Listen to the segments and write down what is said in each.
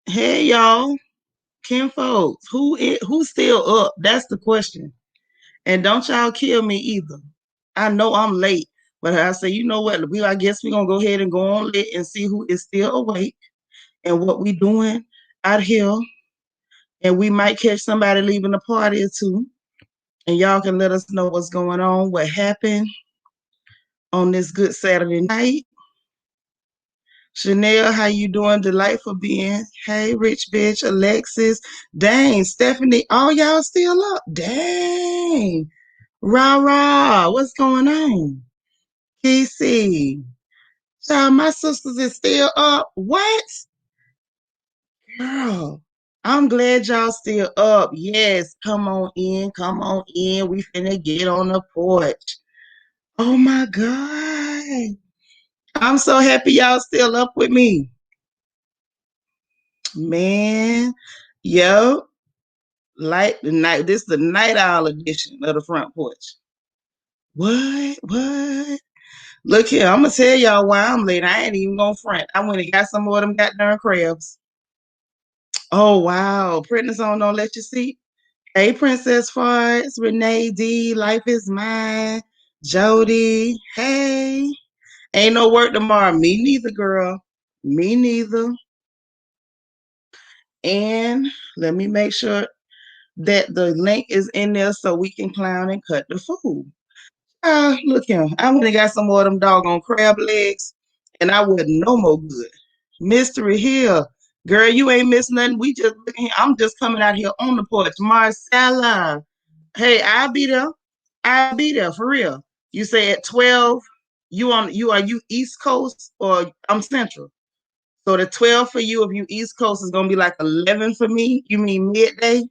Hey y'all, Kim folks, who's still up? That's the question. And don't y'all kill me either. I know I'm late, but I say, you know what? I guess we're gonna go ahead and go on lit and see who is still awake and what we doing out here. And we might catch somebody leaving the party or two. And y'all can let us know what's going on, what happened on this good Saturday night. Chanel, how you doing? Delightful being. Hey, Rich Bitch, Alexis, dang, Stephanie, all y'all still up? Dang. Rah rah, what's going on? Casey, child, my sisters is still up. What? Girl, I'm glad y'all still up. Yes, come on in, come on in. We finna get on the porch. Oh my God. I'm so happy y'all still up with me. Man, yo, light the night. This is the night owl edition of the front porch. What? What? Look here, I'm gonna tell y'all why I'm late. I ain't even gonna front. I went and got some more of them goddamn crabs. Oh wow, Princess on Don't Let You See. Hey, Princess Farts, Renee D, Life is Mine, Jody. Hey, ain't no work tomorrow. Me neither, girl. Me neither. And let me make sure that the link is in there so we can clown and cut the food. Look here. I went and got some more of them doggone crab legs, and I wasn't no more good. Mystery Hill. Girl, you ain't missed nothing. We just looking. I'm just coming out here on the porch. Marcella. Hey, I'll be there. I'll be there for real. You say at 12, you East Coast or I'm Central? So the 12 for you, if you East Coast, is gonna be like 11 for me. You mean midday?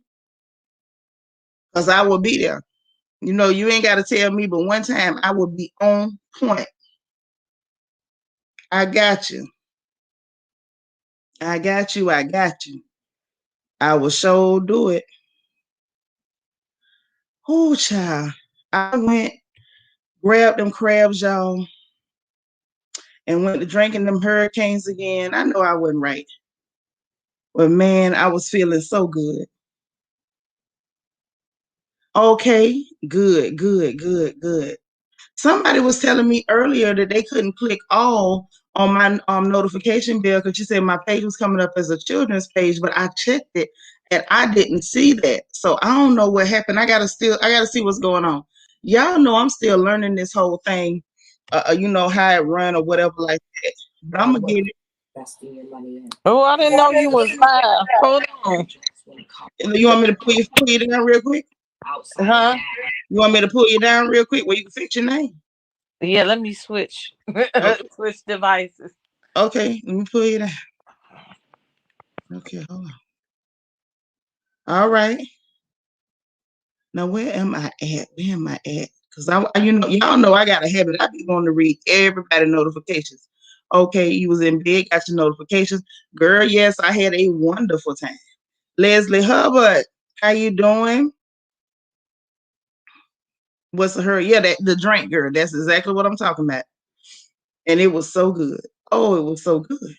Because I will be there. You know, you ain't got to tell me, but one time I will be on point. I got you. I got you. I got you. I will sure do it. Oh, child. I went, grabbed them crabs, y'all, and went to drinking them hurricanes again. I know I wasn't right. But man, I was feeling so good. Okay, good, good, good, good. Somebody was telling me earlier that they couldn't click all on my notification bell because you said my page was coming up as a children's page, but I checked it and I didn't see that. So I don't know what happened. I gotta see what's going on. Y'all know I'm still learning this whole thing, you know, how it run or whatever like that. But I'm gonna get it. Oh, I didn't know you was live. Hold on. You want me to pull you down real quick? Huh? You want me to pull you down real quick where you can fix your name? Yeah, let me switch. Okay, Switch devices. okay, let me pull you down. Okay, hold on. All right. Now where am I at? Where am I at? Because you know, y'all know I got a habit. I be wanting to read everybody notifications. Okay, you was in bed, got your notifications. Girl, yes, I had a wonderful time. Leslie Hubbard, how you doing? What's her? Yeah, the drink girl. That's exactly what I'm talking about. And it was so good. Oh, it was so good.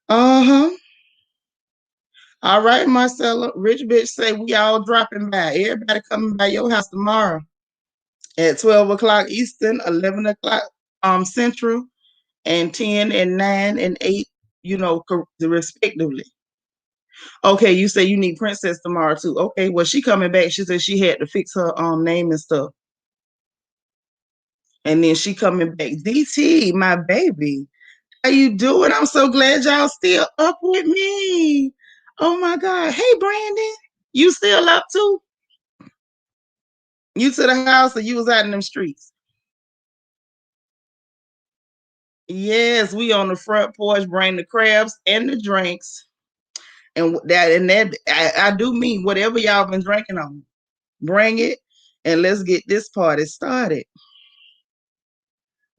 Uh-huh. All right, Marcella. Rich bitch say we all dropping by. Everybody coming by your house tomorrow at 12 o'clock Eastern, 11 o'clock Central, and 10 and 9 and 8, you know, respectively. Okay, you say you need Princess tomorrow too. Okay, well, she coming back. She said she had to fix her name and stuff. And then she coming back. DT, my baby. How you doing? I'm so glad y'all still up with me. Oh my God. Hey, Brandon. You still up too? You to the house or you was out in them streets? Yes, we on the front porch, bring the crabs and the drinks. And that I do mean whatever y'all been drinking on. Bring it and let's get this party started.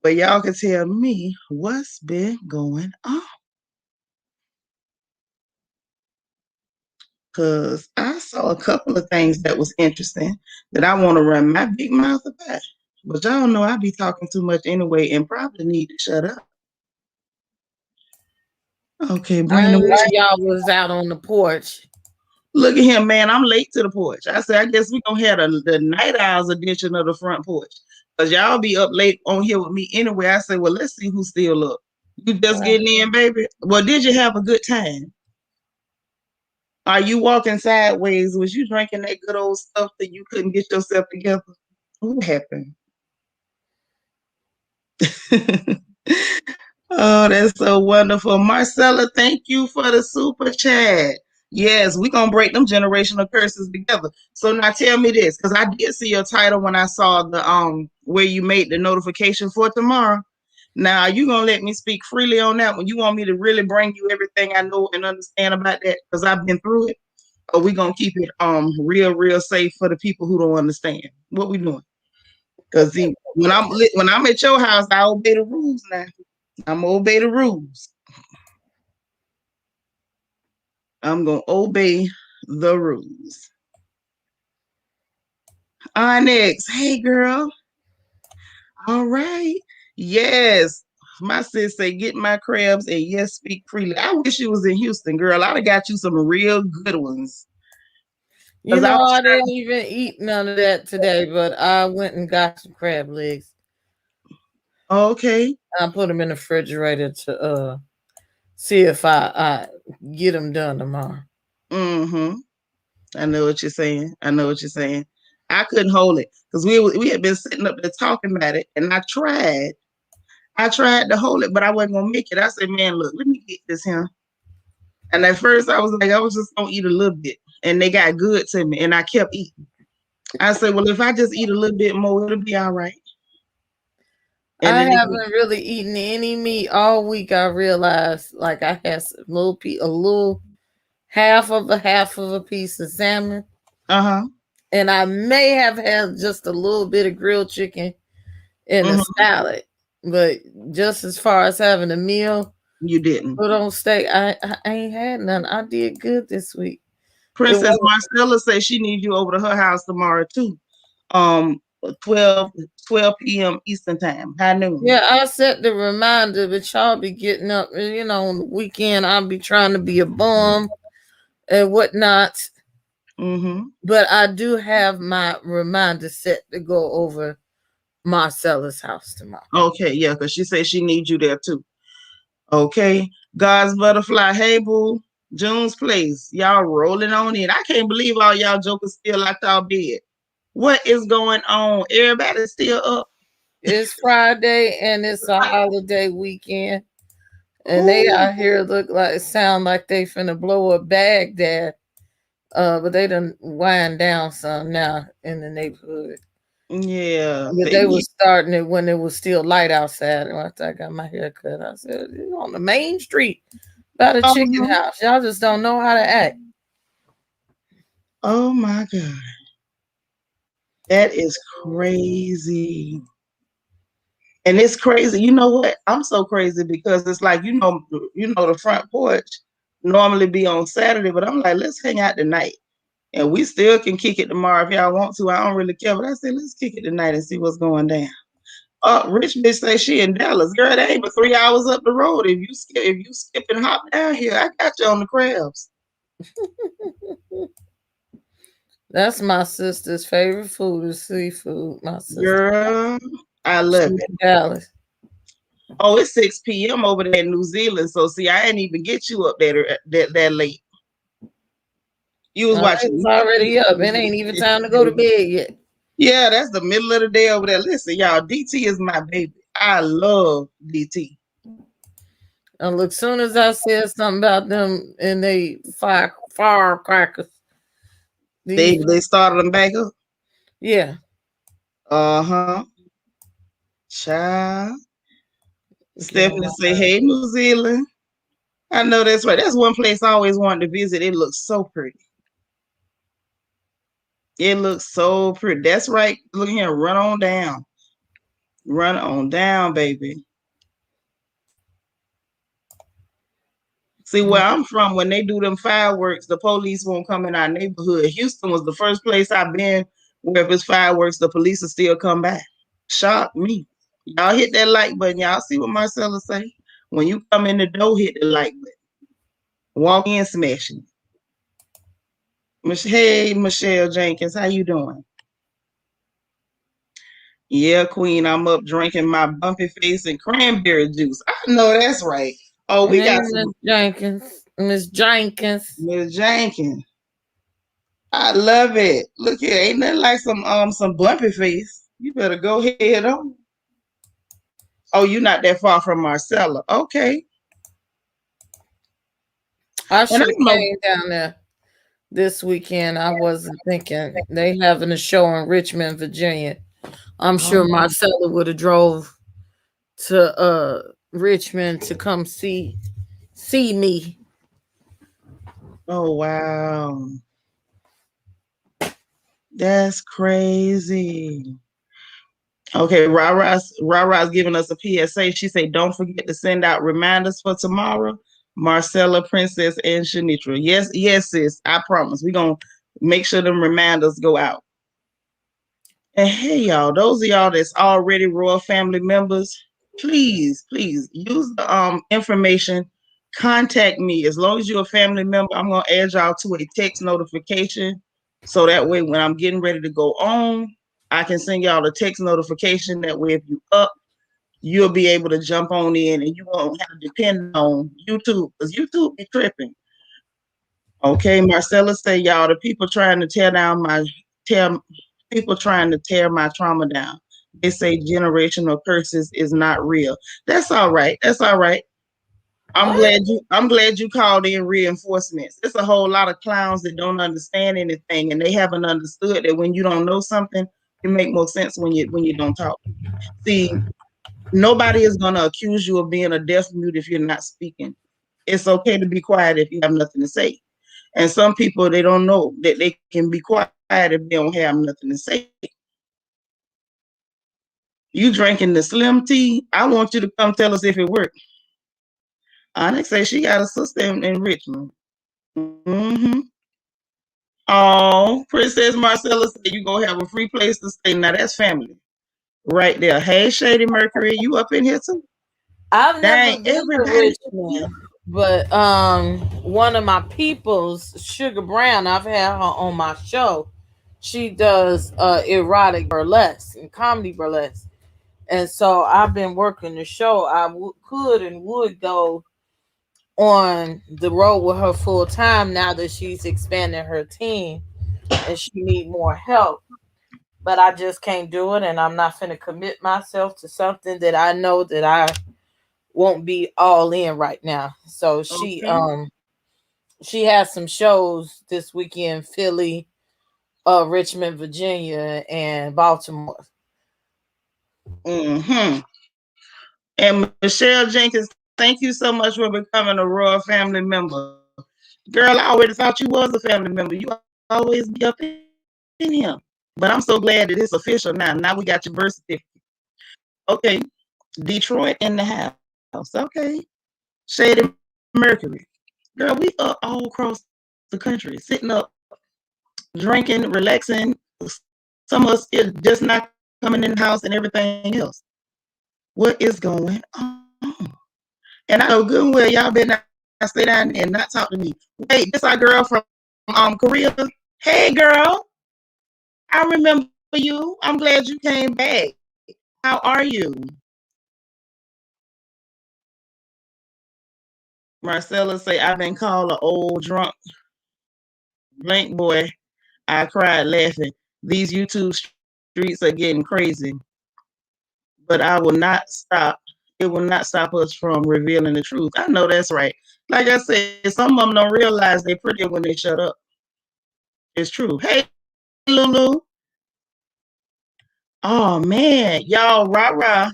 But y'all can tell me what's been going on. Cause I saw a couple of things that was interesting that I want to run my big mouth about. But y'all know I be talking too much anyway and probably need to shut up. Okay, I Brandon, didn't know y'all was out on the porch. look at him, man. I'm late to the porch. I said, I guess we gonna have the night owls edition of the front porch. Cause y'all be up late on here with me anyway. I said, well, let's see who's still up. You just getting in, baby? Well, did you have a good time? Are you walking sideways? Was you drinking that good old stuff that you couldn't get yourself together? What happened? Oh, that's so wonderful. Marcella, thank you for the super chat. Yes, we're gonna break them generational curses together. So now tell me this, because I did see your title when I saw the where you made the notification for tomorrow. Now you gonna let me speak freely on that one? You want me to really bring you everything I know and understand about that because I've been through it? Or we gonna keep it real safe for the people who don't understand what we doing? Because when I'm at your house, I obey the rules now. I'm gonna obey the rules. I'm gonna obey the rules. Onyx, hey girl. All right. Yes. My sis say get my crabs and yes, speak freely. I wish you was in Houston, girl. I'd have got you some real good ones. You know, I didn't even eat none of that today, but I went and got some crab legs. Okay. I put them in the refrigerator to see if I get them done tomorrow. Mm-hmm. I know what you're saying. I know what you're saying. I couldn't hold it because we had been sitting up there talking about it, and I tried. I tried to hold it, but I wasn't gonna make it. I said, "Man, look, let me get this here." And at first, I was like, I was just gonna eat a little bit, and they got good to me, and I kept eating. I said, "Well, if I just eat a little bit more, it'll be all right." And I then haven't really eaten any meat all week. I realized, like I had a little half of a piece of salmon, uh-huh. and I may have had just a little bit of grilled chicken and a Mm-hmm. salad. But just as far as having a meal, You didn't. put on steak, I ain't had none. I did good this week. It Princess was Marcella says she needs you over to her house tomorrow too. Um, 12 p.m. Eastern time, high noon. Yeah, I set the reminder, but y'all be getting up. You know, on the weekend, I'll be trying to be a bum and whatnot. Mm-hmm. But I do have my reminder set to go over Marcella's house tomorrow. Okay, yeah, because she said she needs you there too. Okay. God's butterfly. Hey boo. June's place. Y'all rolling on in. I can't believe all y'all jokers still out y'all bed. What is going on? Everybody's still up. It's Friday and it's a holiday weekend, and they Ooh, out here sound like they finna blow up Baghdad. But they done wind down some now in the neighborhood. yeah. But They they need was starting it when it was still light outside. And after I got my hair cut, I said, "You on the main street by the chicken um, house. Y'all just don't know how to act." oh my God. That is crazy. And it's crazy. You know what? I'm so crazy because it's like, the front porch normally be on Saturday, but I'm like, let's hang out tonight. And we still can kick it tomorrow if y'all want to. I don't really care. But I said, let's kick it tonight and see what's going down. Rich bitch say she in Dallas. Girl, that ain't but 3 hours up the road. If you skip and hop down here, I got you on the crabs. That's my sister's favorite food is seafood. My sister, Girl, I she's love in it. Dallas. Oh, it's 6 p.m. over there in New Zealand. So see, I didn't even get you up there that late. You was It's watching already up. It ain't even time to go to bed yet. Yeah, that's the middle of the day over there. Listen, y'all, DT is my baby. I love DT. And look, soon as I said something about them and they firecrackers, these They started them back up. yeah. Uh-huh. Child. Get on Stephanie my say, nerves. hey, New Zealand. I know that's right. That's one place I always wanted to visit. It looks so pretty. It looks so pretty. That's right. Look here. Run on down. Run on down, baby. See, where I'm from, when they do them fireworks, the police won't come in our neighborhood. Houston was the first place I've been where if it's fireworks, the police will still come back. Shock me. Y'all hit that like button. Y'all see what Marcella say? When you come in the door, hit the like button. Walk in smashing. Hey, Michelle Jenkins, how you doing? Yeah, Queen, I'm up drinking my bumpy face and cranberry juice. I know that's right. Oh, we Hey, got Miss some Jenkins. Miss Jenkins. Miss Jenkins. I love it. Look here, ain't nothing like some bumpy face. You better go ahead on. Oh, you're not that far from Marcella. Okay. I And I should have don't know. came down there this weekend. I wasn't thinking they having a show in Richmond, Virginia. I'm sure Oh, Marcella would have drove to Richmond to come see me. oh wow. That's crazy. Okay, Rara's giving us a PSA. She said, "Don't forget to send out reminders for tomorrow." Marcella, Princess, and Seanitra. Yes, yes, sis. I promise. We're gonna make sure them reminders go out. And hey, y'all, those of y'all that's already royal family members, please use the information. Contact me. As long as you're a family member, I'm gonna add y'all to a text notification. So that way when I'm getting ready to go on, I can send y'all a text notification. That way, if you up, you'll be able to jump on in and you won't have to depend on YouTube because YouTube be tripping. Okay, Marcella say y'all the people trying to tear people trying to tear my trauma down. They say generational curses is not real. That's all right. That's all right. What? I'm glad you called in reinforcements. It's a whole lot of clowns that don't understand anything and they haven't understood that when you don't know something, it make more sense when you don't talk. See, nobody is gonna accuse you of being a deaf mute if you're not speaking. It's okay to be quiet if you have nothing to say. And some people they don't know that they can be quiet if they don't have nothing to say. You drinking the slim tea? I want you to come tell us if it worked. Onyx say she got a sister in Richmond. Mm-hmm. Oh, Princess Marcella said you gonna have a free place to stay. Now that's family right there. Hey, Shady Mercury, you up in here too? I've never Dang, been to everybody. Richmond, but one of my peoples, Sugar Brown, I've had her on my show. She does erotic burlesque and comedy burlesque, and so I've been working the show. Could and would go on the road with her full time now that she's expanding her team and she need more help. But I just can't do it, and I'm not finna commit myself to something that I know that I won't be all in right now. So Okay. she has some shows this weekend: Philly, Richmond, Virginia, and Baltimore. Mm-hmm. And Michelle Jenkins, thank you so much for becoming a royal family member. Girl, I already thought you was a family member. You always be up in here. But I'm so glad that it's official now. Now we got your birth certificate. Okay. Detroit in the house. Okay. Shady Mercury. Girl, we are all across the country, sitting up, drinking, relaxing. Some of us just not coming in the house and everything else. What is going on? And I know good and well y'all better not stay down there and not talk to me. Wait, this our girl from Korea. Hey girl, I remember you. I'm glad you came back. How are you? Marcella say I've been called an old drunk blank boy. I cried laughing. These YouTube streets are getting crazy, but I will not stop. It will not stop us from revealing the truth. I know that's right. Like I said, some of them don't realize they're prettier when they shut up. It's true. Hey, Lulu. Oh man, y'all, rah.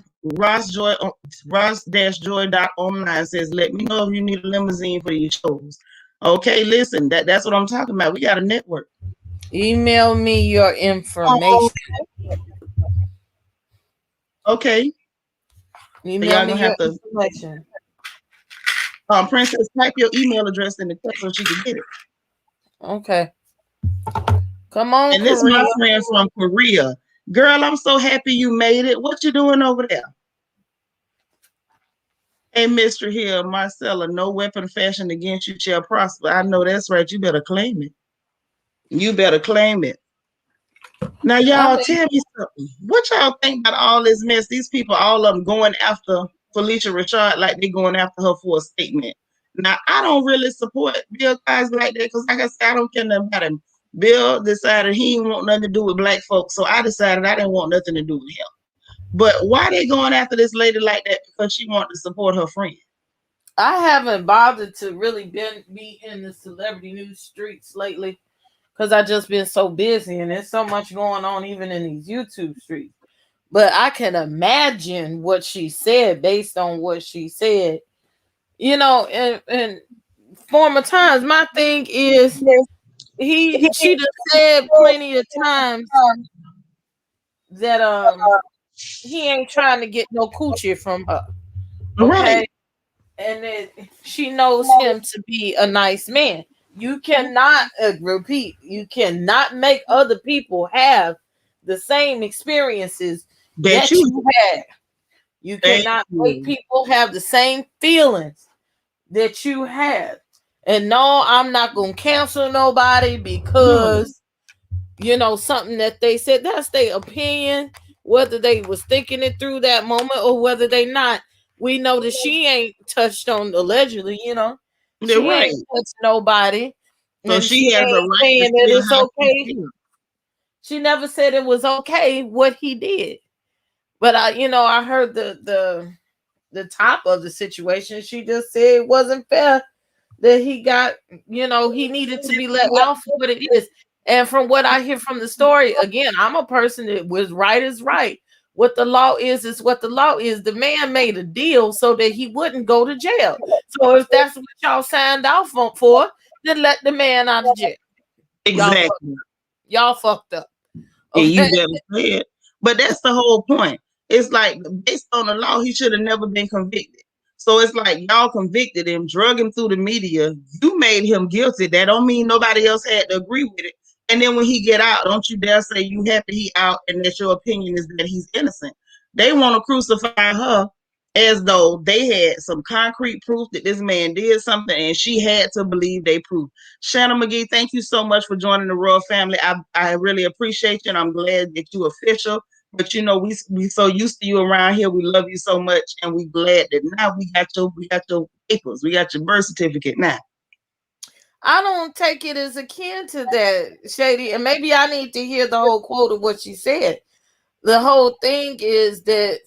Ross-joy.online says, let me know if you need a limousine for your shows. Okay, listen, that's what I'm talking about. We got a network. Email me your Oh, information. okay. So Email y'all me gonna your have to information. Princess, type your email address in the text so she can get it. Okay. Come on, And this is my Korea. friend from Korea. Girl, I'm so happy you made it. What you doing over there? Hey, Mr. Hill, Marcella, no weapon fashioned against you shall prosper. I know that's right. You better claim it. You better claim it. Now, I y'all, mean, tell me something. What y'all think about all this mess? These people, all of them going after Felicia Rashad like they going after her for a statement. Now, I don't really support Bill Cosby like that because, like I said, I don't care nothing about him. Bill decided he didn't want nothing to do with black folks, so I decided I didn't want nothing to do with him. But why they going after this lady like that? Because she wanted to support her friend. I haven't bothered to really be in the celebrity news streets lately because I just been so busy and there's so much going on even in these YouTube streets. But I can imagine what she said based on what she said. In former times, my thing is she just said plenty of times that he ain't trying to get no coochie from her. Right. Okay. And that she knows him to be a nice man. You cannot repeat. You cannot make other people have the same experiences That that you you had. You thank cannot make you. people have the same feelings that you had. And no, I'm not gonna cancel nobody No. because something that they said, that's their opinion, whether they was thinking it through that moment or whether they not. We know that she ain't touched on, allegedly, They're she right. ain't touched nobody, So and she she has a ain't right to saying that feel it's how she okay. feels. She never said it was okay what he did. But I heard the top of the situation. She just said it wasn't fair that he got, he needed to be let off for what it is. And from what I hear from the story, again, I'm a person that was right is right. What the law is what the law is. The man made a deal so that he wouldn't go to jail. So if that's what y'all signed off for, then let the man out of jail. Y'all fuck, Exactly. y'all fucked up. And you Okay. better say it. But that's the whole point. It's like based on the law, he should have never been convicted. So it's like y'all convicted him, drug him through the media. You made him guilty. That don't mean nobody else had to agree with it. And then when he get out, don't you dare say you happy he out and that your opinion is that he's innocent. They want to crucify her as though they had some concrete proof that this man did something and she had to believe they proved. Shannon McGee, thank you so much for joining the royal family. I really appreciate you, and I'm glad that you official. But we so used to you around here. We love you so much, and we glad that now we got your papers, we got your birth certificate now. I don't take it as akin to that, Shady. And maybe I need to hear the whole quote of what she said. The whole thing is that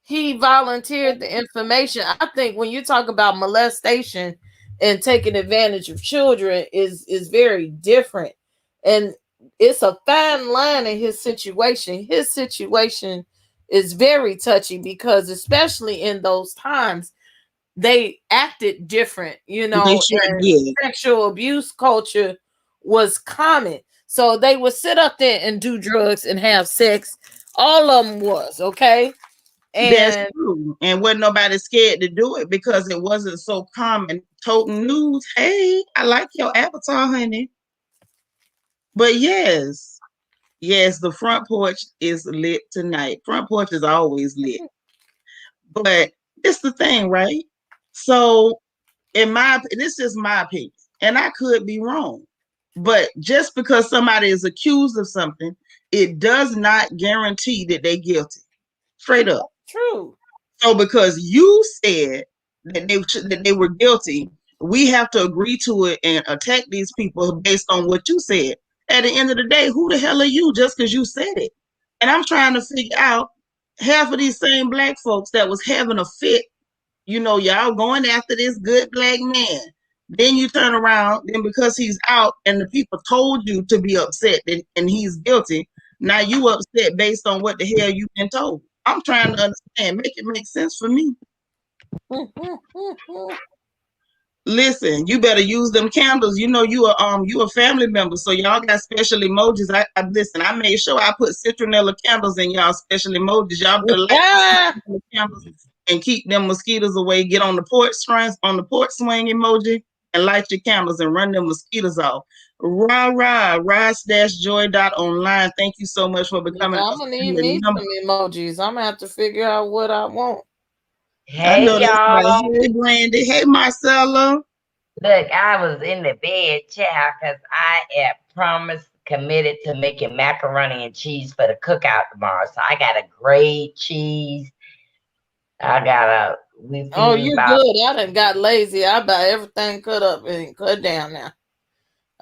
he volunteered the information. I think when you talk about molestation and taking advantage of children is very different. And it's a fine line in his situation. His situation is very touchy because especially in those times they acted different, They sure and did. sexual abuse culture was common. So they would sit up there and do drugs and have sex. All of them was okay. That's And true. And wasn't nobody scared to do it because it wasn't so common. Total news. Hey, I like your avatar, honey. But yes, the front porch is lit tonight. Front porch is always lit. But it's the thing, right? So, this is my opinion, and I could be wrong. But just because somebody is accused of something, it does not guarantee that they're guilty. Straight up. true. So, because you said that they were guilty, we have to agree to it and attack these people based on what you said. At the end of the day, who the hell are you just because you said it? And I'm trying to figure out half of these same black folks that was having a fit, y'all going after this good black man. Then you turn around, then because he's out and the people told you to be upset and he's guilty, now you upset based on what the hell you've been told. I'm trying to understand, make it make sense for me. Listen, you better use them candles. You a family member, so y'all got special emojis. I listen. I made sure I put citronella candles in y'all special emojis. Y'all better light Yeah. them candles and keep them mosquitoes away. Get on the porch swing emoji and light your candles and run them mosquitoes off. Rah rah rise-joy online. Thank you so much for becoming I'm a gonna need family me member. some emojis. I'm gonna have to figure out what I want. I know Hey that's right. y'all. Hey, Brandy. Hey, Marcella. Look, I was in the bed, child, because I had promised, committed to making macaroni and cheese for the cookout tomorrow. So I got a grade cheese. We Oh, feeding you about, good. I done got lazy. I buy everything cut up and cut down now.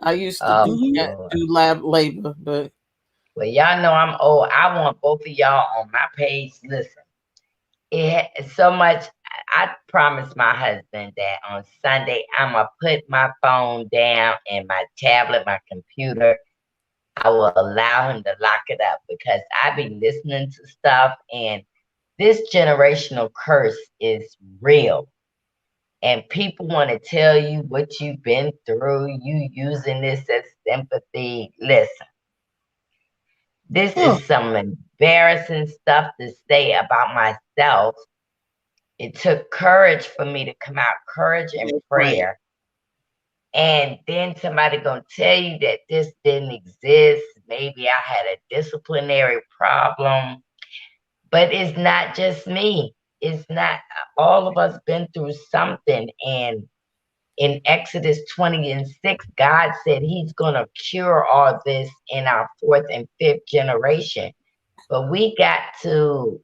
I used to do oh Hmm. that, Lord. do lab labor, but Well, y'all know I'm old. I want both of y'all on my page. Listen, so much. I promised my husband that on Sunday I'm gonna put my phone down and my tablet, my computer. I will allow him to lock it up because I be listening to stuff, and this generational curse is real. And people want to tell you what you've been through, you using this as sympathy. Listen, this Oh, is some embarrassing stuff to say about myself. It took courage for me to come out, courage and that's right. prayer. And then somebody gonna tell you that this didn't exist. Maybe I had a disciplinary problem. But it's not just me. It's not all of us been through something. And in Exodus 20 and 6, God said he's gonna cure all this in our fourth and fifth generation. But we got to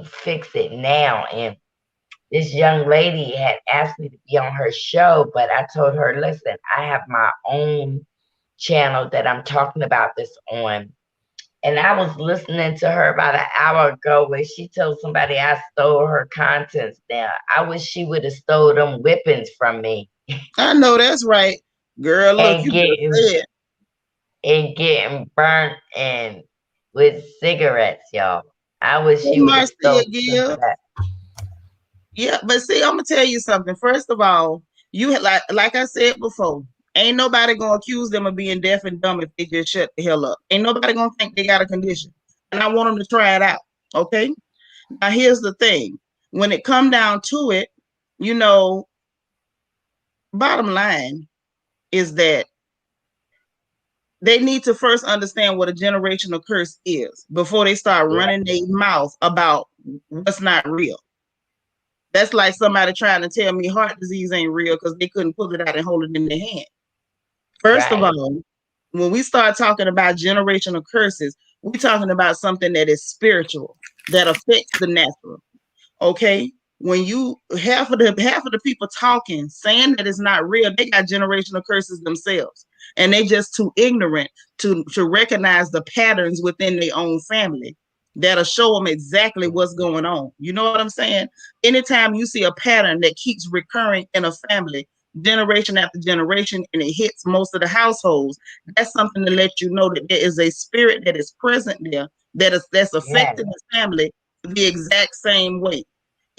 fix it now. And this young lady had asked me to be on her show, but I told her, listen, I have my own channel that I'm talking about this on. And I was listening to her about an hour ago where she told somebody I stole her contents down. I wish she would have stole them whippings from me I know that's right. Girl, look, and you better getting say it. and getting burnt and with cigarettes, y'all. I wish Hey, she would have Marcia stole some of Gibbs. that. Yeah, but see, I'm gonna tell you something. First of all, like I said before, ain't nobody gonna accuse them of being deaf and dumb if they just shut the hell up. Ain't nobody gonna think they got a condition, and I want them to try it out. Okay. Now here's the thing: when it come down to it, you know, bottom line is that they need to first understand what a generational curse is before they start Yeah, running their mouth about what's not real. That's like somebody trying to tell me heart disease ain't real because they couldn't pull it out and hold it in their hand. First of right. all, when we start talking about generational curses, we're talking about something that is spiritual, that affects the natural. Okay, when you half of the people talking saying that it's not real, they got generational curses themselves, and they just too ignorant to recognize the patterns within their own family that'll show them exactly what's going on. You know what I'm saying? Anytime you see a pattern that keeps recurring in a family generation after generation and it hits most of the households, that's something to let you know that there is a spirit that is present there that's Yeah, affecting the family the exact same way.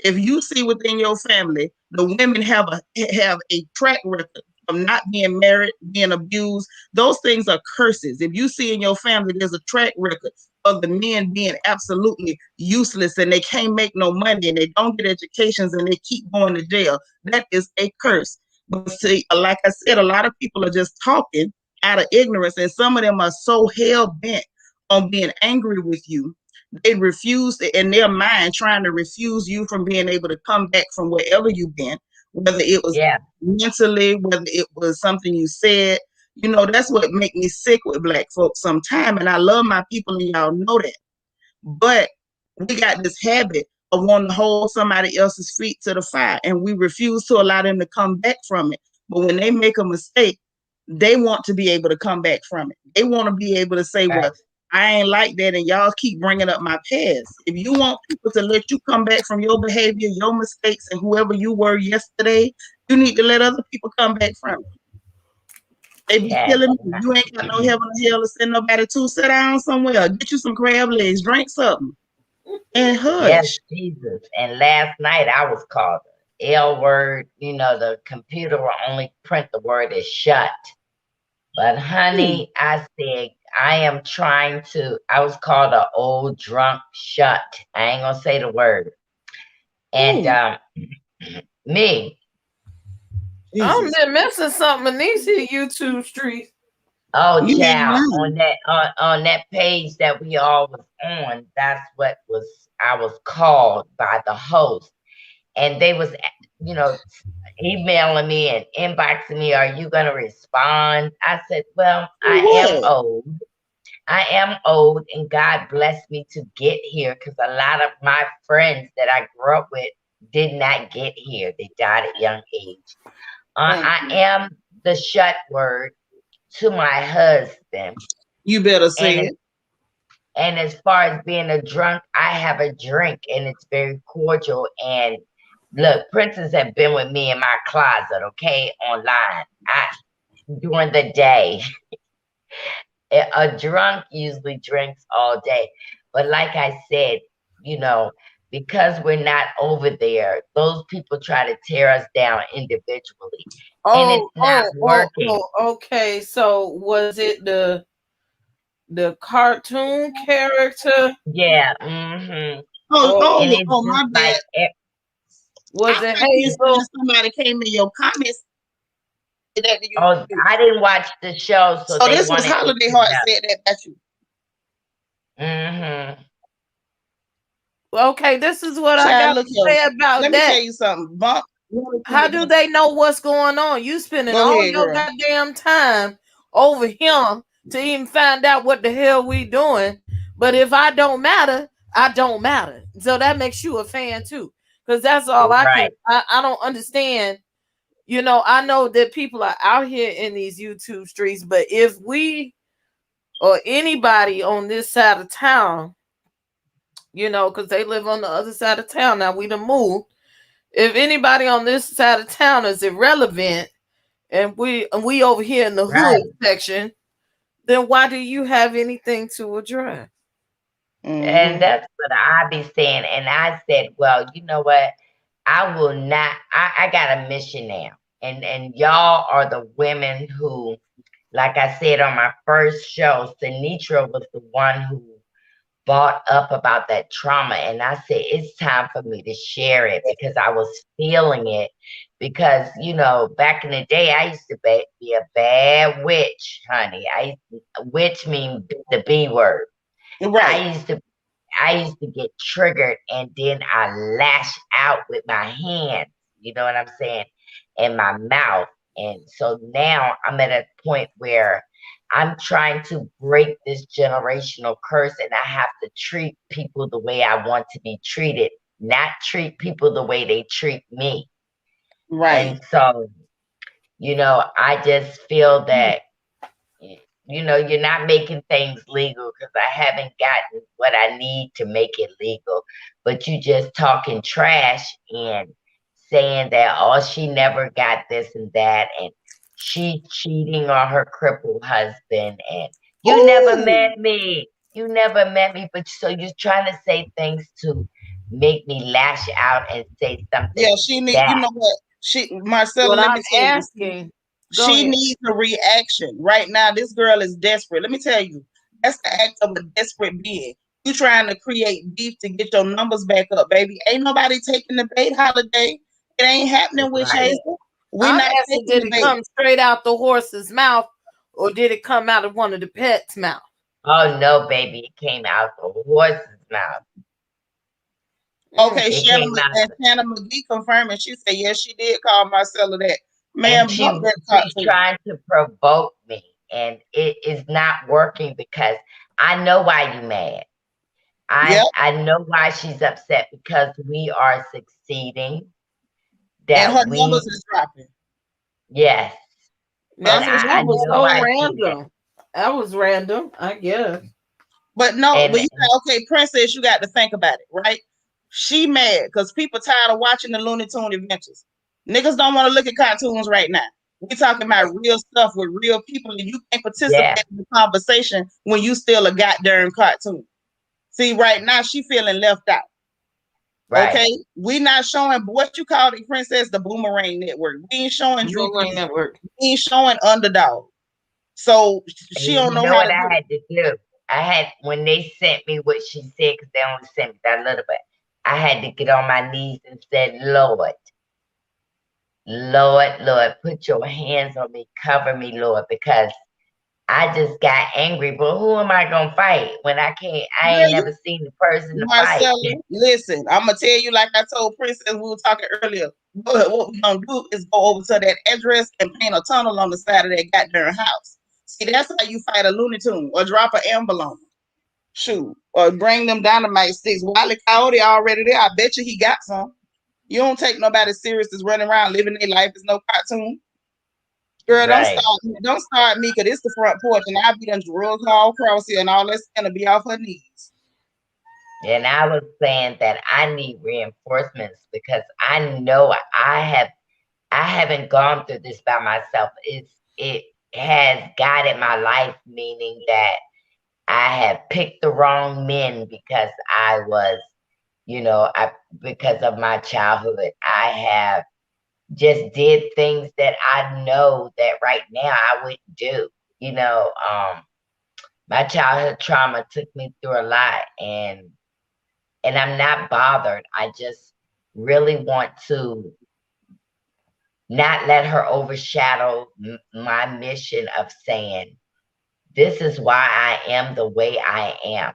If you see within your family, the women have a track record of not being married, being abused. Those things are curses. If you see in your family, there's a track record of the men being absolutely useless and they can't make no money and they don't get educations and they keep going to jail. That is a curse. But see, like I said, a lot of people are just talking out of ignorance, and some of them are so hell bent on being angry with you they refuse in their mind trying to refuse you from being able to come back from wherever you've been, whether it was yeah, mentally, whether it was something you said. That's what make me sick with black folks sometimes, and I love my people and y'all know that. But we got this habit of wanting to hold somebody else's feet to the fire, and we refuse to allow them to come back from it. But when they make a mistake, they want to be able to come back from it. They want to be able to say, right. well, I ain't like that, and y'all keep bringing up my past. If you want people to let you come back from your behavior, your mistakes, and whoever you were yesterday, you need to let other people come back from it. They be Yes. killing me. You ain't got no heaven or hell to send nobody to. Sit down somewhere, get you some crab legs, drink something, and Yes, hush. Jesus. And last night I was called a L word. The computer will only print the word as shut. But Hmm. honey, I said I was called an old drunk shut. I ain't gonna say the word. And Ooh, me, I'm Jesus. been missing something in these here YouTube streets. oh You ain't child, on lying. that page that we all was on, that's what was I was called by the host. and they was, you know, emailing me and inboxing me, "Are you gonna respond?" I said, "Well, I am What? old. I am old, and God blessed me to get here because a lot of my friends that I grew up with did not get here. They died at young age. I Mm. am the shut word to my husband, You better say and it. and as far as being a drunk, I have a drink, and it's very cordial. And look, Princess have been with me in my closet, okay, online. I during the day. A drunk usually drinks all day. But like I said, you know, because we're not over there, those people try to tear us down individually. And it's Oh, not oh, oh, working. oh. Okay. So was it the cartoon character? Yeah. Mm-hmm. Oh, Or And oh, it's oh, just my like bad. I was it thought you were saying Hazel? somebody came in your comments that you. oh, I didn't watch the show, so So they this was wanted me Holiday to Heart know. said that about you. Mm-hmm. Okay, this is what I Child, got look to here. say Let about me that. tell you something. Bump. How do they know what's going on? You spending Go all ahead, your girl. goddamn time over here to even find out what the hell we doing. But if I don't matter, I don't matter. So that makes you a fan too. Because that's all I can. Right. I don't understand. I know that people are out here in these YouTube streets, but if we or anybody on this side of town, because they live on the other side of town now, we done moved. If anybody on this side of town is irrelevant, and we over here in the hood Right. section, then why do you have anything to address? And Mm-hmm. that's what I be saying. And I said, well, you know what? I will not. I got a mission now, and y'all are the women who, like I said on my first show, Seanitra was the one who brought up about that trauma, and I said it's time for me to share it because I was feeling it. Because back in the day, I used to be a bad witch, honey. Witch mean the B word. Right. I used to I used to get triggered and then I lash out with my hands, you know what I'm saying, and my mouth. And so now I'm at a point where I'm trying to break this generational curse and I have to treat people the way I want to be treated, not treat people the way they treat me. Right. And so, I just feel that you're not making things legal because I haven't gotten what I need to make it legal. But you just talking trash and saying that, oh, she never got this and that, and she cheating on her crippled husband, and you never Oh, met me. You never met me, but so you're trying to say things to make me lash out and say something yeah. She need. You back. know what? Marcella. What Let I'm me tell you. asking, go She ahead. needs a reaction right now. This girl is desperate. Let me tell you. That's the act of a desperate being. You trying to create beef to get your numbers back up, baby. Ain't nobody taking the bait. Holiday. It ain't happening with Right. Hazel. We I'm not asking, taking did the it bait. come straight out the horse's mouth, or did it come out of one of the pets' mouth? Oh no, baby, it came out the horse's mouth. Mm. Okay, It came out, Shannon McGee confirming. She said yes, she did call Marcella that. and Man, bump she that she's cartoon. trying to provoke me, and it is not working because I know why you mad. Yep, I know why she's upset because we are succeeding. and her That numbers we is dropping. yes, and That's Her that I numbers was know are so why dropping. she mad. random. That was random, I guess. But no, And but you got okay, Princess. You got to think about it, right? She mad because people tired of watching the Looney Tune adventures. Niggas don't want to look at cartoons right now. We talking about real stuff with real people, and you can't yeah, participate in the conversation when you still a goddamn cartoon. See, right now she feeling left out. right. Okay, we not showing what you call it, Princess, the Boomerang Network. We ain't showing Drew Boomerang Brees. Network. We ain't showing Underdog. So she And don't you know know how to what do I it. had to do? I had when they sent me what she said because they only sent me that little bit. I had to get on my knees and said, Lord. Lord, Lord, put your hands on me, cover me, Lord, because I just got angry. But who am I gonna fight when I can't? I ain't Girl, never seen the person to fight. Marcella, listen, I'm gonna tell you like I told Princess we were talking earlier. What we gonna do is go over to that address and paint a tunnel on the side of that goddamn house. See, that's how you fight a Looney Tune or drop an ambulance. Shoot, or bring them dynamite sticks. Wile Coyote already there. I bet you he got some. You don't take nobody serious that's running around living their life as no cartoon. Girl, Right. don't start me, cause it's the front porch, and I'll be done drugged all across here, and all that's gonna be off her knees. And I was saying that I need reinforcements because I know I haven't gone through this by myself. It has guided my life, meaning that I have picked the wrong men because I was, I because of my childhood. I have just did things that I know that right now I wouldn't do. My childhood trauma took me through a lot, and I'm not bothered. I just really want to not let her overshadow my mission of saying, this is why I am the way I am.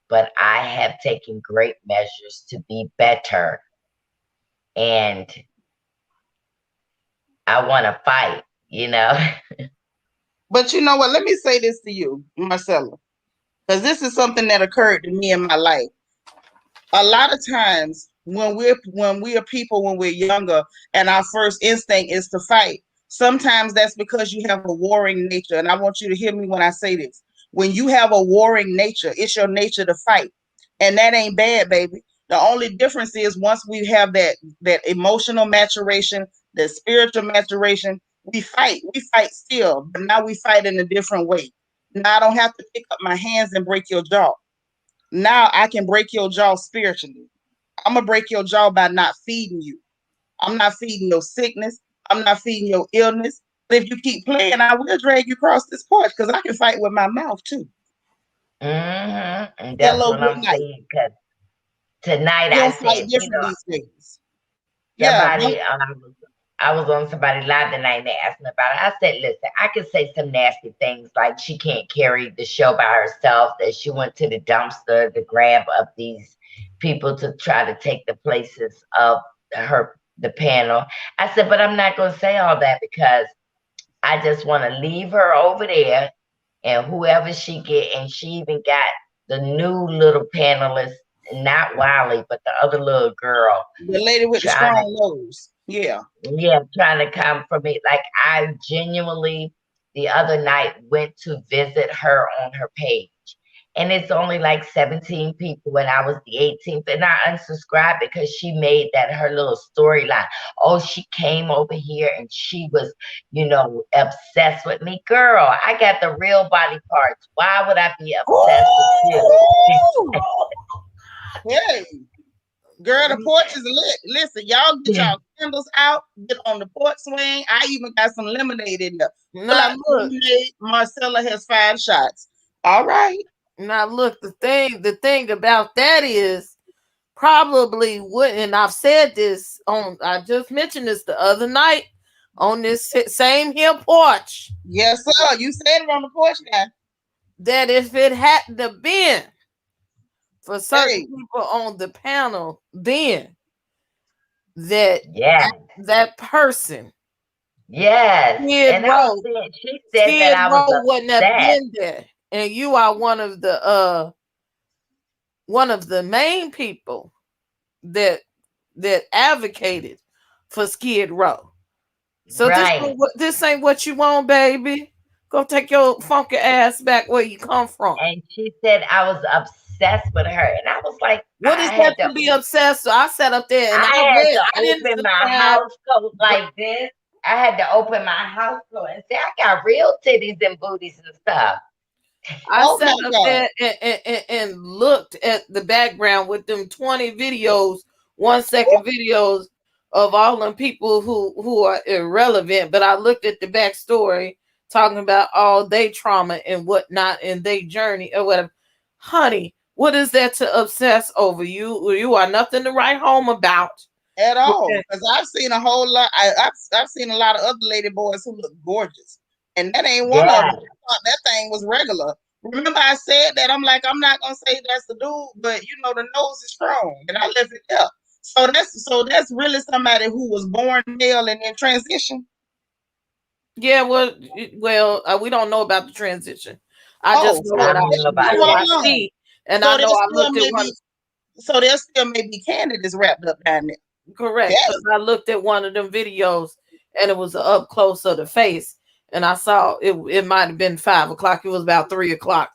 But I have taken great measures to be better. And I want to fight. But you know what? Let me say this to you, Marcella, because this is something that occurred to me in my life. A lot of times when we're people when we're younger and our first instinct is to fight, sometimes that's because you have a warring nature. And I want you to hear me when I say this. When you have a warring nature, it's your nature to fight. And that ain't bad, baby. The only difference is once we have that emotional maturation, that spiritual maturation, we fight still, but now we fight in a different way. Now I don't have to pick up my hands and break your jaw. Now I can break your jaw spiritually. I'm gonna break your jaw by not feeding you. I'm not feeding your sickness. I'm not feeding your illness. But if you keep playing, I will drag you across this porch because I can fight with my mouth too. And that's Hello, what good I'm night. saying. Because tonight We I don't fight said, different these days. Yeah, somebody, I was on somebody live tonight and they asked me about it. I said, listen, I could say some nasty things like she can't carry the show by herself, that she went to the dumpster to grab up these people to try to take the places of the panel. I said, but I'm not going to say all that because I just want to leave her over there and whoever she get, and she even got the new little panelist, not Wiley, but the other little girl the lady with the trying to strong nose. Yeah. yeah, trying to come for me. Like I genuinely the other night went to visit her on her page. And it's only like 17 people and I was the 18th. And I unsubscribed because she made that her little storyline. Oh, she came over here and she was, obsessed with me. Girl, I got the real body parts. Why would I be obsessed with you? Ooh! Hey, girl, the porch is lit. Listen, y'all get y'all candles out, get on the porch swing. I even got some lemonade in there. Fill Now out the look, lemonade. Marcella has 5 shots. All right. now look. The thing about that is probably would, and I've said this on. I just mentioned this the other night on this same here porch. Yes, sir. You said it on the porch now. That if it hadn't have been for certain Hey, people on the panel, then that Yeah. that person, Yes. Skid And I was Row, saying, she said that Skid I was Row wouldn't have upset. been there, and you are one of the main people that advocated for Skid Row. So Right. this ain't what you want, baby. Go take your funky ass back where you come from. And she said I was obsessed with her. And I was like, What is that to be obsessed? So I sat up there and I had to I didn't open my subscribe, house coat but like this. I had to open my house coat and say, I got real titties and booties and stuff. I oh sat my up God. there and looked at the background with them 20 videos, 1 second videos of all them people who are irrelevant. But I looked at the backstory talking about all their trauma and whatnot and their journey or whatever. Honey, what is that to obsess over? You are nothing to write home about. At all. Because I've seen a whole lot. I've seen a lot of other lady boys who look gorgeous. And that ain't one of them. Yeah, I thought that thing was regular. Remember, I said that I'm like, I'm not gonna say that's the dude, but the nose is strong, and I left it there. So that's really somebody who was born male and then transition. Yeah, well, we don't know about the transition. I just Oh, know so I what I don't know know about what I that. hold on. see, and I So know there's I still looked at one. maybe so there still may be candidates wrapped up down there. Correct, Yes. because I looked at one of them videos, and it was up close of the face, and I saw it. It might have been 5 o'clock. It was about 3 o'clock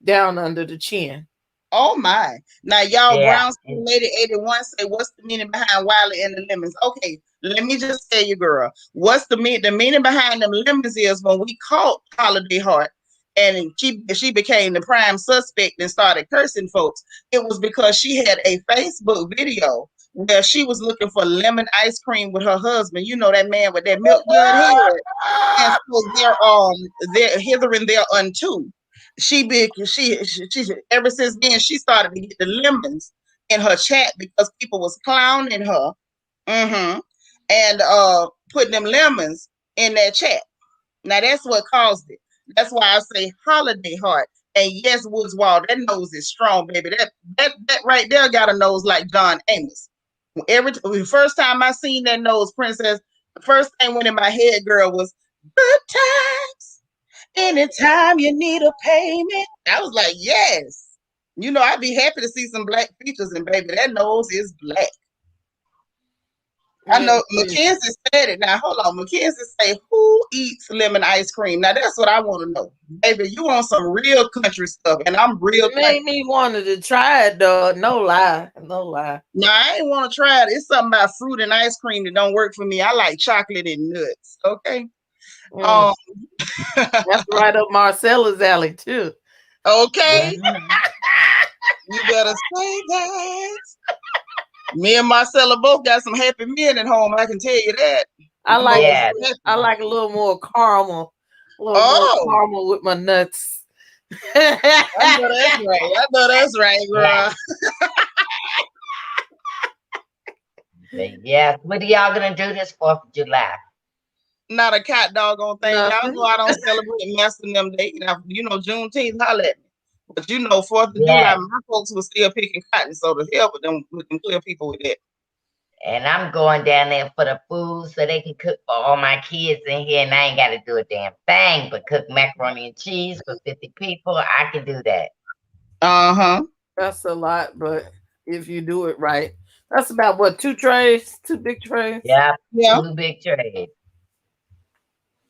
down under the chin. Oh my. Now y'all Yeah, Brown Skin Lady 81 say what's the meaning behind Wiley and the lemons? Okay, let me just tell you, girl. What's the meaning behind them lemons is when we caught Holiday Heart and she became the prime suspect and started cursing folks. It was because she had a Facebook video where she was looking for lemon ice cream with her husband. You know that man with that milk dud head. And so they're hither and there unto. She ever since then she started to get the lemons in her chat because people was clowning her, and putting them lemons in that chat. Now that's what caused it. That's why I say Holiday Heart. And yes, Woods Wall, that nose is strong, baby. That right there got a nose like John Amos. The first time I seen that nose, Princess, the first thing went in my head, girl, was good times. Anytime you need a payment. I was like, yes. I'd be happy to see some black features, and baby, that nose is black. I Yeah, know Mackenzie said it. Now, hold on. Mackenzie say, who eats lemon ice cream? Now, that's what I want to know. Baby, you want some real country stuff, and I'm real it country. made me wanted to try it though. No lie, no lie. Now, I ain't want to try it. It's something about fruit and ice cream that don't work for me. I like chocolate and nuts. Okay. Mm, Um, that's right up Marcella's alley too. okay. mhm. You better say that. Me and Marcella both got some happy men at home. I can tell you that. I Them like boys Yeah, are happy. I like a little more Oh, caramel with my nuts. I know that's right. I know that's right, yeah. girl. But yes, what are y'all gonna do this 4th of July? Not a cat doggone thing. Y'all Nothing. know I don't celebrate Master them day. Now, Juneteenth, holla at me. But 4th of July, Yes, my folks were still picking cotton, so to hell with them clear people with that. and I'm going down there for the food so they can cook for all my kids in here, and I ain't got to do a damn thing but cook macaroni and cheese for 50 people. I can do that. Uh-huh. That's a lot, but if you do it right, that's about what, two trays, two big trays. Yep, Yeah. 2 big trays.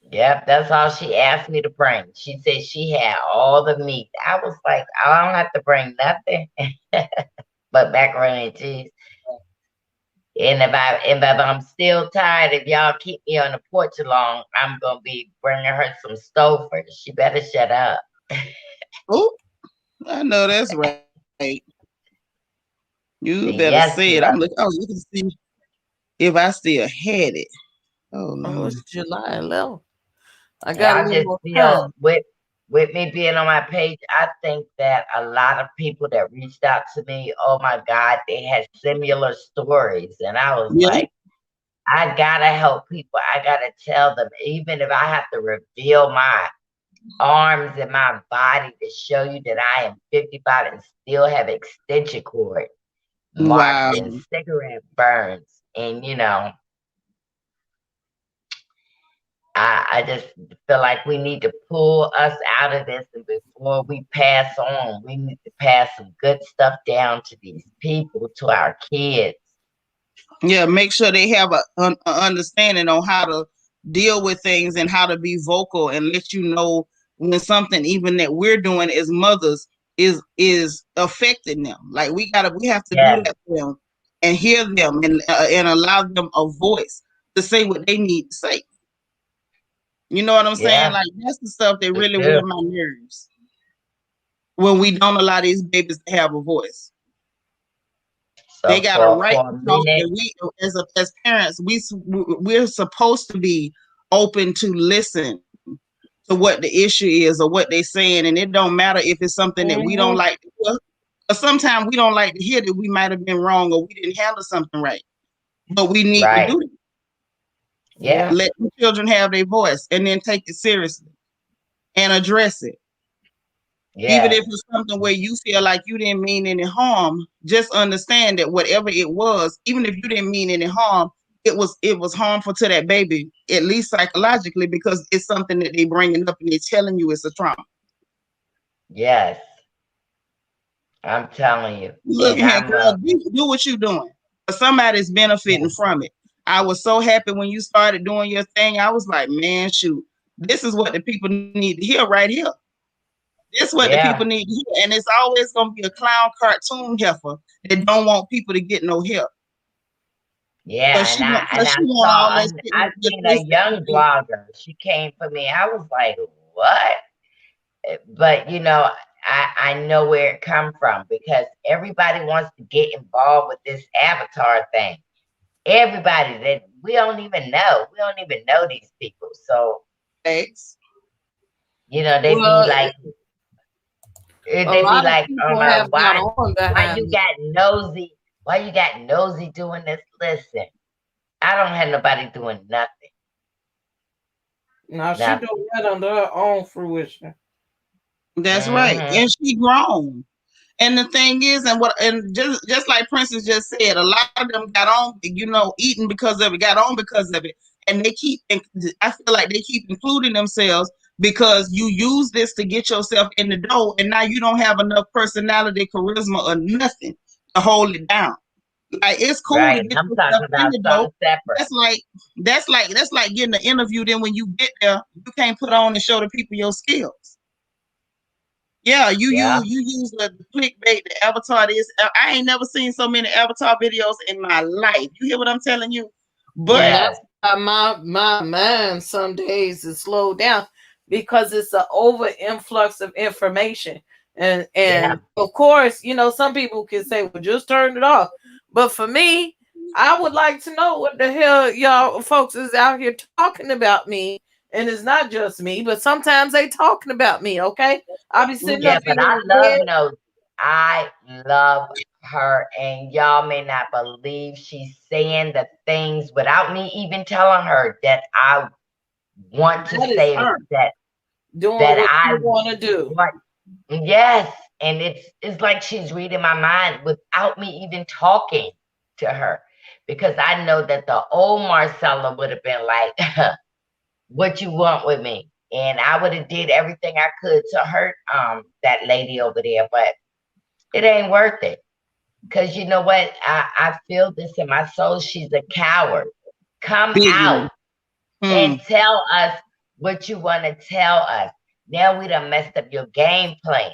Yep, that's all she asked me to bring. She said she had all the meat. I was like, I don't have to bring nothing but macaroni and cheese. And if I'm still tired, if y'all keep me on the porch long, I'm gonna be bringing her some Stouffer. She better shut up. Oh, I know that's right. You better say it. Yes, I'm looking. love. Oh, you can see if I still had it. Oh Oh, no. it's July 11th. I And got a I little just more feel time. with me being on my page, I think that a lot of people that reached out to me, oh my God, they had similar stories. And I was Yeah. like, I gotta help people. I gotta tell them, even if I have to reveal my arms and my body to show you that I am 55 and still have extension cord marks Wow. and cigarette burns. And I just feel like we need to pull us out of this, and before we pass on, we need to pass some good stuff down to these people, to our kids. Yeah, make sure they have a understanding on how to deal with things and how to be vocal and let you know when something even that we're doing as mothers is affecting them. Like we have to do Yeah, that for them and hear them and allow them a voice to say what they need to say. You know what I'm saying? yeah, Like that's the stuff that we really do. wear my nerves when we don't allow these babies to have a voice. They So got a for right for a to talk, minute, and we, as parents, we're supposed to be open to listen to what the issue is or what they're saying, and it don't matter if it's something that we don't Hmm. like to hear. But sometimes we don't like to hear that we might have been wrong or we didn't handle something right, but we need to right? do it. Yeah. Let the children have their voice and then take it seriously and address it. Even Yes. if it's something where you feel like you didn't mean any harm, just understand that whatever it was, even if you didn't mean any harm, it was harmful to that baby, at least psychologically, because it's something that they bringing up and they're telling you it's a trauma. Yes. I'm telling you. Look And here, I'm girl, do what you're doing. But somebody's benefiting from it. I was so happy when you started doing your thing. I was like, man, shoot, this is what the people need to hear right here. This is what the people yeah. need to hear. And it's always gonna be a clown cartoon heifer that don't want people to get no help. Yeah, and Cause I she want all saw that shit I to seen a taste young it. blogger. She came for me. I was like, "What?" But I know where it come from because everybody wants to get involved with this avatar thing. Everybody that we don't even know. We don't even know these people. So, Thanks. they be Well, like a they be lot of like, people have got why on why behind you me. got nosy? Why you got nosy doing this? Listen, I don't have nobody doing nothing. Now she Nothing. doing that under her own fruition. That's right. Hmm. And she grown. And the thing is, and just like Princess just said, a lot of them got on, eating because of it, got on because of it, and I feel like they keep including themselves because you use this to get yourself in the door, and now you don't have enough personality, charisma, or nothing to hold it down. Like it's cool to Right. get I'm yourself talking in about the door. something separate. That's like that's like getting an interview. Then when you get there, you can't put on and show the people your skills. Yeah, Yeah. you use the clickbait, the avatar. This I ain't never seen so many avatar videos in my life. You hear what I'm telling you? And But Yes. that's why my mind some days is slowed down because it's an over influx of information. And Yeah. of course, some people can say, well, just turn it off. But for me, I would like to know what the hell y'all folks is out here talking about me. And it's not just me, but sometimes they talking about me, okay? I'll be sitting Yeah, up yes, here but in I the love bed. Nosy. I love her, and y'all may not believe she's saying the things without me even telling her that I want to That is say her that doing that what I you want to do. want. Yes, and it's like she's reading my mind without me even talking to her, because I know that the old Marcella would have been like, "What you want with me?" And I would have did everything I could to hurt that lady over there, but it ain't worth it. Cause you know what? I feel this in my soul. She's a coward. Come biggie. out Hmm. and tell us what you want to tell us. Now we done messed up your game plan,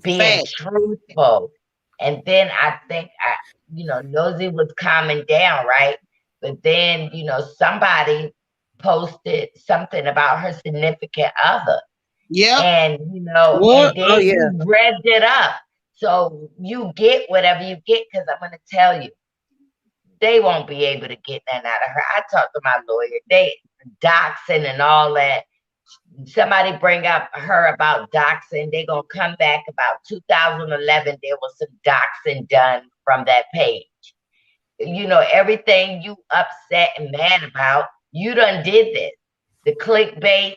being Fact. truthful. And then I think Nosy was calming down, right? But then, somebody posted something about her significant other. Yep. And What? and Oh then yeah. you revved it up. So you get whatever you get, because I'm gonna tell you, they won't be able to get nothing out of her. I talked to my lawyer. They doxing and all that. Somebody bring up her about doxing. They gonna come back about 2011. There was some doxing done from that page. Everything you upset and mad about, you done did this. The clickbait,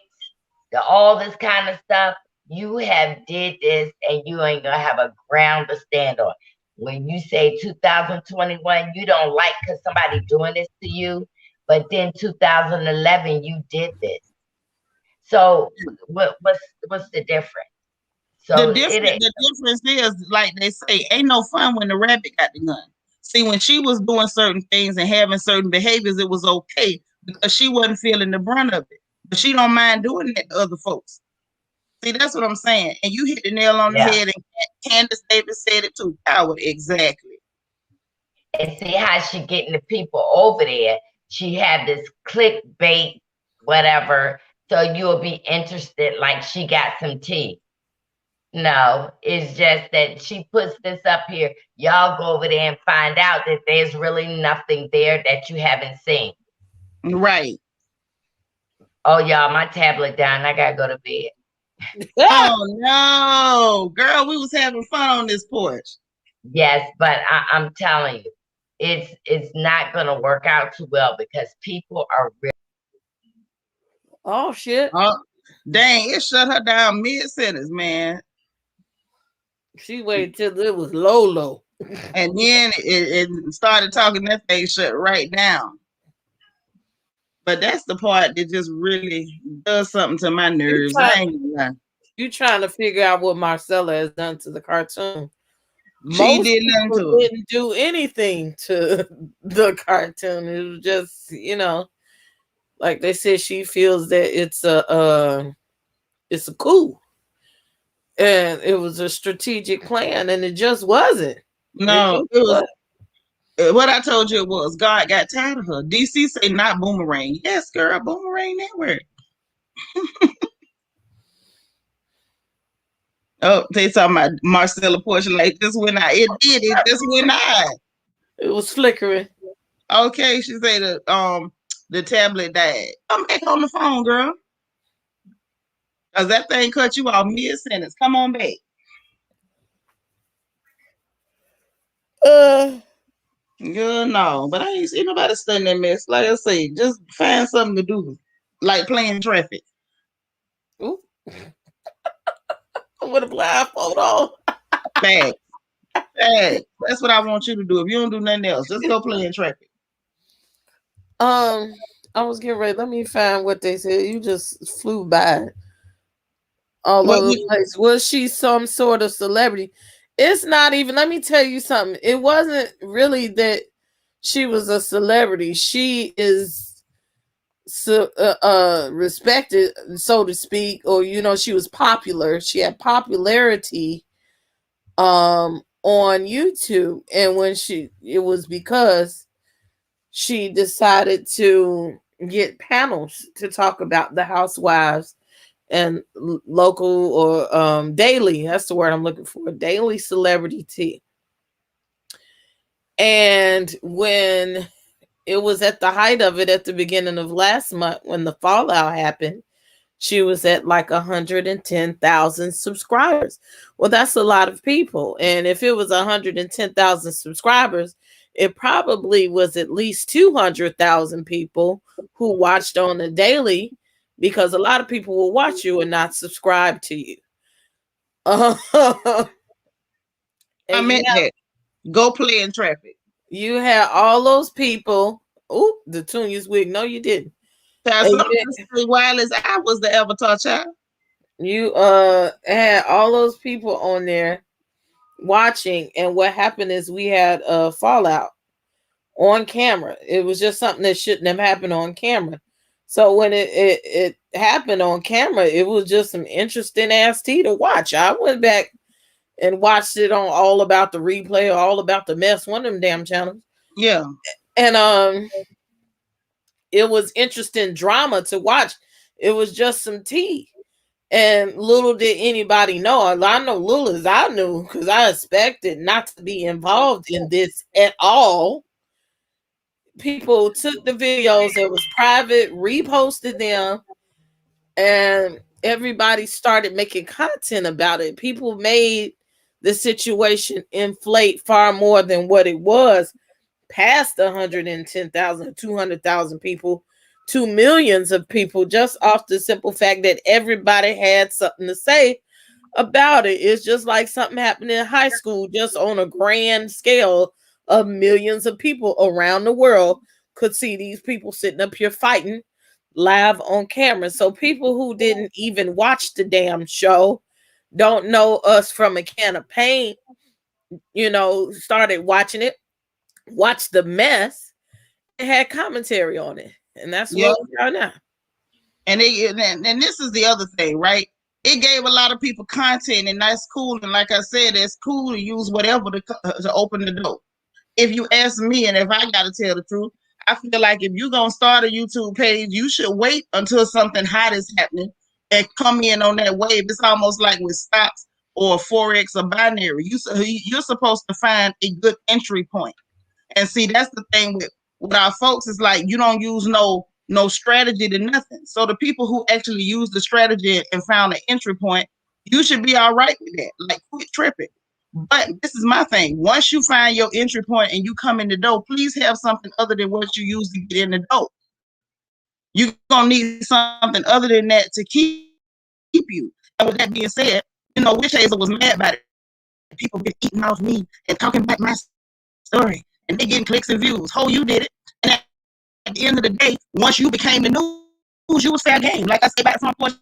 all this kind of stuff, you have did this, and you ain't gonna have a ground to stand on. When you say 2021, you don't like because somebody doing this to you, but then 2011 you did this. So what's the difference? So it ain't. The difference is, like they say, ain't no fun when the rabbit got the gun. See, when she was doing certain things and having certain behaviors, it was okay because she wasn't feeling the brunt of it. But she don't mind doing that to other folks. See, that's what I'm saying. And you hit the nail on the Yeah. head. And Candace Davis said it too. Coward, exactly. And see how she getting the people over there. She had this clickbait, whatever. So you'll be interested, like she got some tea. No, it's just that she puts this up here. Y'all go over there and find out that there's really nothing there that you haven't seen. Right. Oh, y'all, my tablet down. I gotta go to bed. Yeah. Oh no, girl, we was having fun on this porch. Yes, but I'm telling you, it's not gonna work out too well because people are Oh shit. Oh, dang, it shut her down mid sentence, man. She waited till it was low low. And then it started talking. That thing shut right down. But that's the part that just really does something to my You nerves. trying I ain't gonna lie. you trying to figure out what Marcella has done to the cartoon. She Most did nothing people to didn't do anything to the cartoon. It was just, like they said, she feels that it's a coup, and it was a strategic plan, and it just wasn't. her. It No, just it was was. what I told you. It was God got tired of her. DC say not Boomerang. Yes, girl, Boomerang Network. Oh, they talking about Marcella Porch like this when I it did it just when I It was flickering. okay. She said the tablet died. I'm back on the phone, girl. Cause that thing cut you off mid sentence. Come on back. Uh, Good no, but I ain't see nobody studying that mess. Like I say, just find something to do, like playing traffic. ooh, with a blindfold on. Bag, bag. That's what I want you to do. If you don't do nothing else, just go play in traffic. Um, I was getting ready. Let me find what they said. You just flew by all What over the you, place. Was she some sort of celebrity? It's not even. Let me tell you something. It wasn't really that she was a celebrity. She is respected, so to speak, or she was popular. She had popularity on YouTube, and when it was because she decided to get panels to talk about the housewives and local or daily, that's the word I'm looking for, daily celebrity tea. And when it was at the height of it at the beginning of last month when the fallout happened, she was at like 110,000 subscribers. Well, that's a lot of people. And if it was 110,000 subscribers, it probably was at least 200,000 people who watched on a daily, because a lot of people will watch you and not subscribe to you. and I you meant that. Go play in traffic. you had all those people. Oh, the Tunius wig. No, you didn't. Cause And some just say wireless. I was the Avatar child. you had all those people on there watching, and what happened is we had a fallout on camera. It was just something that shouldn't have happened on camera. So when it happened on camera, it was just some interesting ass tea to watch. I went back and watched it on All About the Replay or All About the Mess, one of them damn channels. Yeah. And it was interesting drama to watch. It was just some tea. And little did anybody know. I know little as I knew, because I expected not to be involved in this at all. People took the videos that was private, reposted them, and everybody started making content about it. People made the situation inflate far more than what it was, past 110,000, 200,000 people to millions of people, just off the simple fact that everybody had something to say about it. It's just like something happened in high school, just on a grand scale of millions of people around the world could see these people sitting up here fighting live on camera. So people who didn't even watch the damn show, don't know us from a can of paint, started watching it, watched the mess, and had commentary on it. And that's Yeah. what we are now. And this is the other thing, right? It gave a lot of people content, and that's cool. And like I said, it's cool to use whatever to open the door. If you ask me, and if I got to tell the truth, I feel like if you're gonna start a YouTube page, you should wait until something hot is happening and come in on that wave. It's almost like with stocks or forex or binary. You're supposed to find a good entry point. And see, that's the thing with our folks is like you don't use no strategy to nothing. So the people who actually use the strategy and found an entry point, you should be all right with that. Like quit tripping. But this is my thing. Once you find your entry point and you come in the door, please have something other than what you use to get in the door. You're gonna need something other than that to keep you. And with that being said, Witch Hazel was mad about it. People been eating off me and talking about my story, and they getting clicks and views. Ho, you did it. And at the end of the day, once you became the news, you was fair game. Like I say about the front porch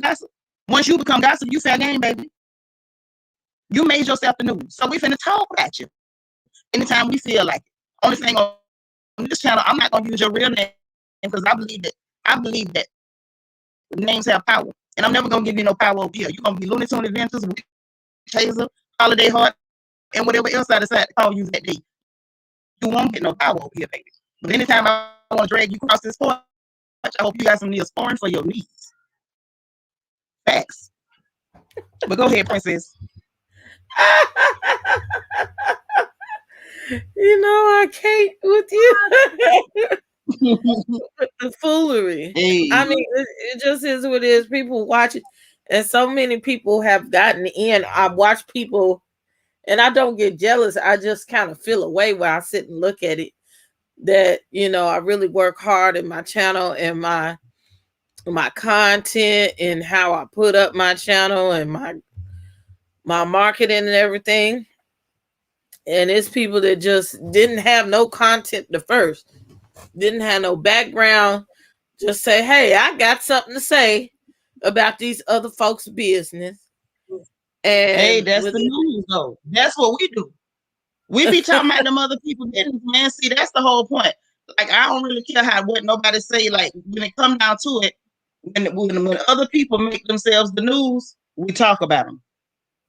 gossip. Once you become gossip, you fair game, baby. You made yourself the news. So we finna talk about you anytime we feel like it. Only thing on this channel, I'm not gonna use your real name because I believe that names have power. And I'm never gonna give you no power over here. You're gonna be Looney Tune Adventures, Witch Hazel, Holiday Heart, and whatever else I decide to call you that day. You won't get no power over here, baby. But anytime I want to drag you across this porch, I hope you got some Neosporin for your knees. Facts. But go ahead, Princess. I can't with you. The foolery. I Hey, mean, it just is what it is. People watch it, and so many people have gotten in. I watch people, and I don't get jealous. I just kind of feel away while I sit and look at it. That I really work hard in my channel and my content and how I put up my channel and my marketing and everything. And it's people that just didn't have no content the first, didn't have no background, just say, hey, I got something to say about these other folks' business. hey, And that's with the news though. That's what we do. We be talking about them other people business, man. See, that's the whole point. Like I don't really care what nobody say. Like when it come down to it, when other people make themselves the news, we talk about them.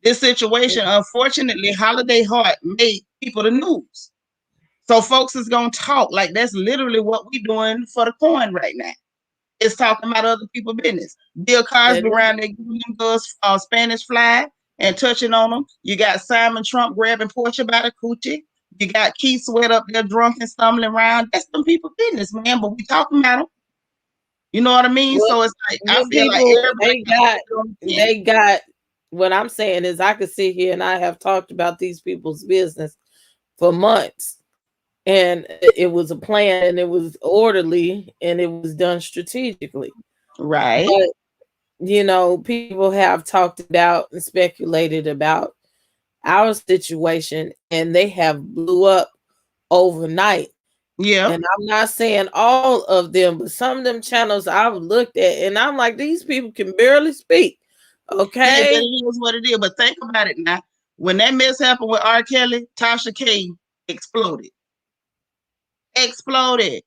This situation, unfortunately, Holiday Heart made people the news. So folks is gonna talk. Like that's literally what we doing for the coin right now. It's talking about other people's business. Bill Cosby and around there giving them girls Spanish fly and touching on them. You got Simon Trump grabbing Porch by the coochie. You got Keith Sweat up there drunk and stumbling around. That's them people business, man. But we talking about them. You know what I mean? what So it's like I what feel like people everybody they got what I'm saying is I could sit here and I have talked about these people's business for months. And it was a plan and it was orderly and it was done strategically. right. But people have talked about and speculated about our situation and they have blew up overnight. Yeah. And I'm not saying all of them, but some of them channels I've looked at and I'm like, these people can barely speak. Yeah, but Okay. it is what it is. But think about it now. When that mess happened with R. Kelly, Tasha K exploded. Exploded.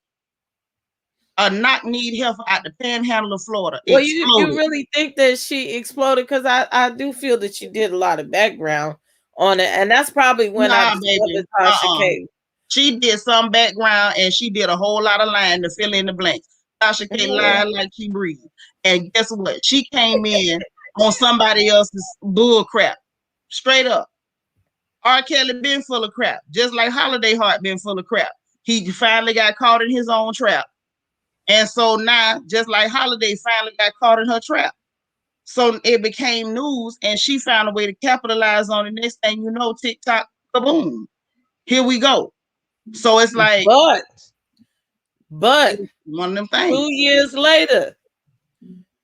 A knock need help out the panhandle of Florida. Well, you Exploded. really think that she exploded? Because I do feel that she did a lot of background on it, and that's probably when I Nah, discovered baby. Tasha K. She did some background and she did a whole lot of lying to fill in the blanks. Tasha K Yeah. lied like she breathed. And guess what? She came in on somebody else's bull crap. Straight up. R. Kelly been full of crap. Just like Holiday Heart been full of crap. He finally got caught in his own trap. And so now, just like Holiday finally got caught in her trap. So it became news and she found a way to capitalize on it. Next thing you know, TikTok, kaboom. Here we go. So it's like But but one of them two things. years later,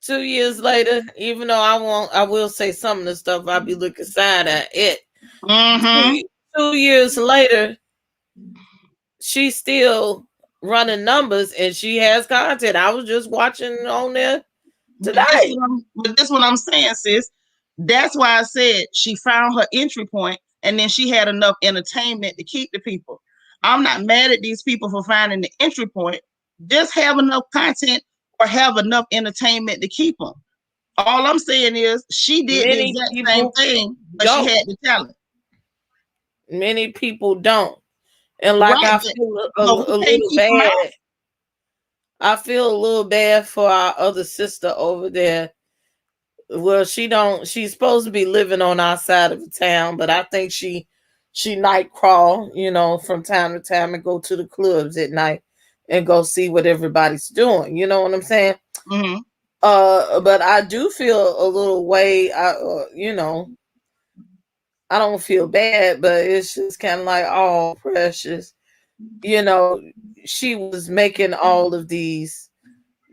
2 years later, even though I will say some of the stuff I'll be looking side at it. Mm-hmm. 2 years later, she's still running numbers and she has content. I was just watching on there today. But this what I'm saying, sis. That's why I said she found her entry point and then she had enough entertainment to keep the people. I'm not mad at these people for finding the entry point. Just have enough content or have enough entertainment to keep them. All I'm saying is she did the Many exact same people thing, but she don't. had the talent. Many people don't. And like Right. I feel a But we can't little keep them out. bad. I feel a little bad for our other sister over there. Well, she's supposed to be living on our side of the town, but I think she night crawl, from time to time and go to the clubs at night and go see what everybody's doing. You know what I'm saying? Mm-hmm. But I do feel a little way. I don't feel bad, but it's just kind of like, oh, precious. You know, she was making all of these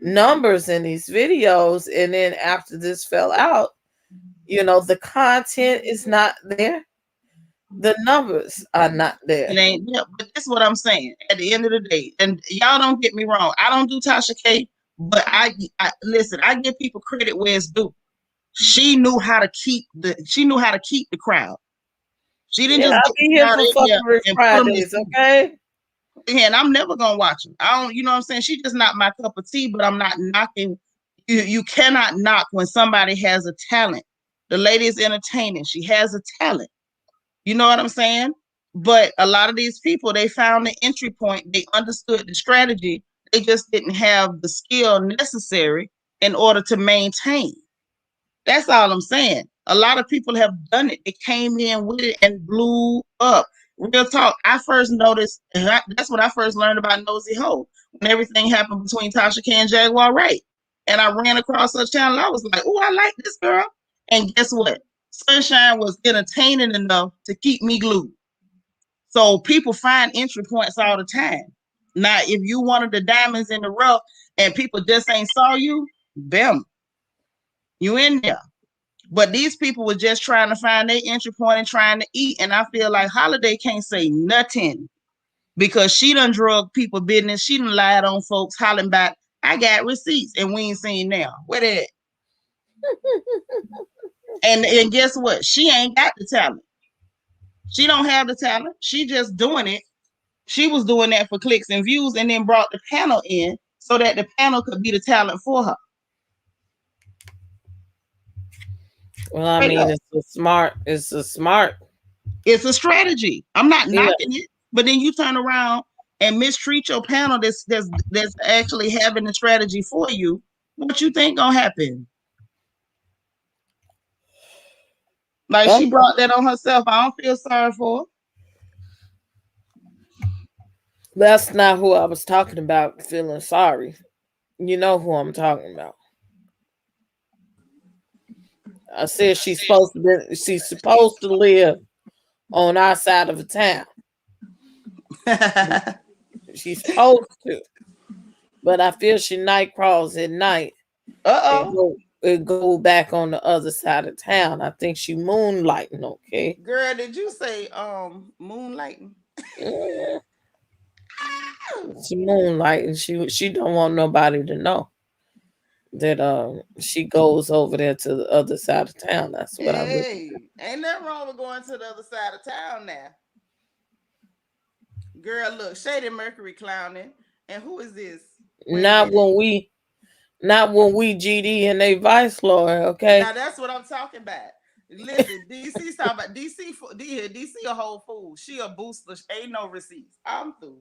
numbers in these videos, and then after this fell out, the content is not there, the numbers are not It there. ain't yeah, but that's what I'm saying. At the end of the day, and y'all don't get me wrong, I don't do Tasha K, but I listen. I give people credit where it's due. She knew how to keep the crowd. She didn't Yeah, just I'll get the be here crowd for in there fucking Rich and put them to Fridays, sleep. okay? And I'm never gonna watch them. I don't, you know what I'm saying? She just not my cup of tea. But I'm not knocking. You cannot knock when somebody has a talent. The lady is entertaining. She has a talent. You know what I'm saying? But a lot of these people, they found the entry point. They understood the strategy. They just didn't have the skill necessary in order to maintain. That's all I'm saying. A lot of people have done it. They came in with it and blew up. Real talk. I first noticed, and that's when I first learned about Nosy Ho, when everything happened between Tasha K and Jaguar Wright. And I ran across her channel. I was like, oh, I like this girl. And guess what? Sunshine was entertaining enough to keep me glued. So people find entry points all the time. Now, if you one of the diamonds in the rough and people just ain't saw you, bam, you in there. But these people were just trying to find their entry point and trying to eat. And I feel like Holiday can't say nothing because she done drug people business. She done lied on folks, hollering back, I got receipts, and we ain't seen now. Where that? And guess what? She ain't got the talent. She don't have the talent. She just doing it. She was doing that for clicks and views and then brought the panel in so that the panel could be the talent for her. Well, I Straight mean, up. it's a smart. It's a strategy. I'm not Yeah. knocking it, but then you turn around and mistreat your panel that's actually having the strategy for you. What you think gonna happen? Like Oh, she brought that on herself. I don't feel sorry for her. that's not who I was talking about feeling sorry. You know who I'm talking about. I said she's supposed to live on our side of the town. She's supposed to. But I feel she night crawls at night and Uh-oh. go back on the other side of town. I think she moonlighting, okay? Girl, did you say moonlighting? Yeah, she moonlighting. She don't want nobody to know that she goes over there to the other side of town. That's what I really. Hey, ain't nothing wrong with going to the other side of town now. Girl, look, Shady Mercury clowning. And who is this? Wait a Not minute. when we not when we GD and they vice lord, okay? Now that's what I'm talking about. Listen, DC's talking about DC a whole fool. She a booster. Ain't no receipts. I'm through.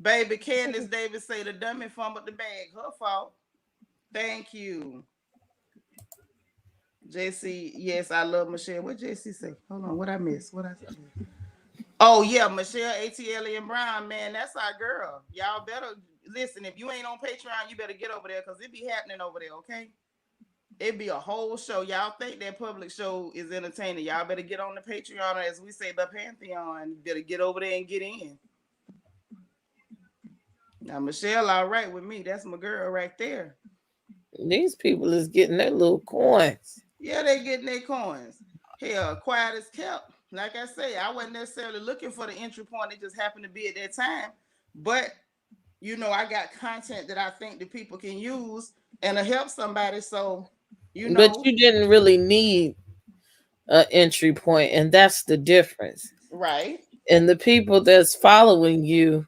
Baby Candace Davis say the dummy fumbled the bag. Her fault. Thank you. JC, yes, I love Michelle. What JC say? Hold on, what I miss? What I say? Oh yeah, Michelle ATL and Brown, man, that's our girl. Y'all better listen. If you ain't on Patreon, you better get over there because it be happening over there, okay? It be a whole show. Y'all think that public show is entertaining. Y'all better get on the Patreon, or as we say, the Pantheon. You better get over there and get in. Now, Michelle, all right with me. That's my girl right there. These people is getting their little coins. Yeah, they getting their coins. Hell, quiet as kept. Like I say, I wasn't necessarily looking for the entry point. It just happened to be at that time. But, I got content that I think the people can use and to help somebody. So, you But know, you didn't really need an entry point, and that's the difference. right. And the people that's following you,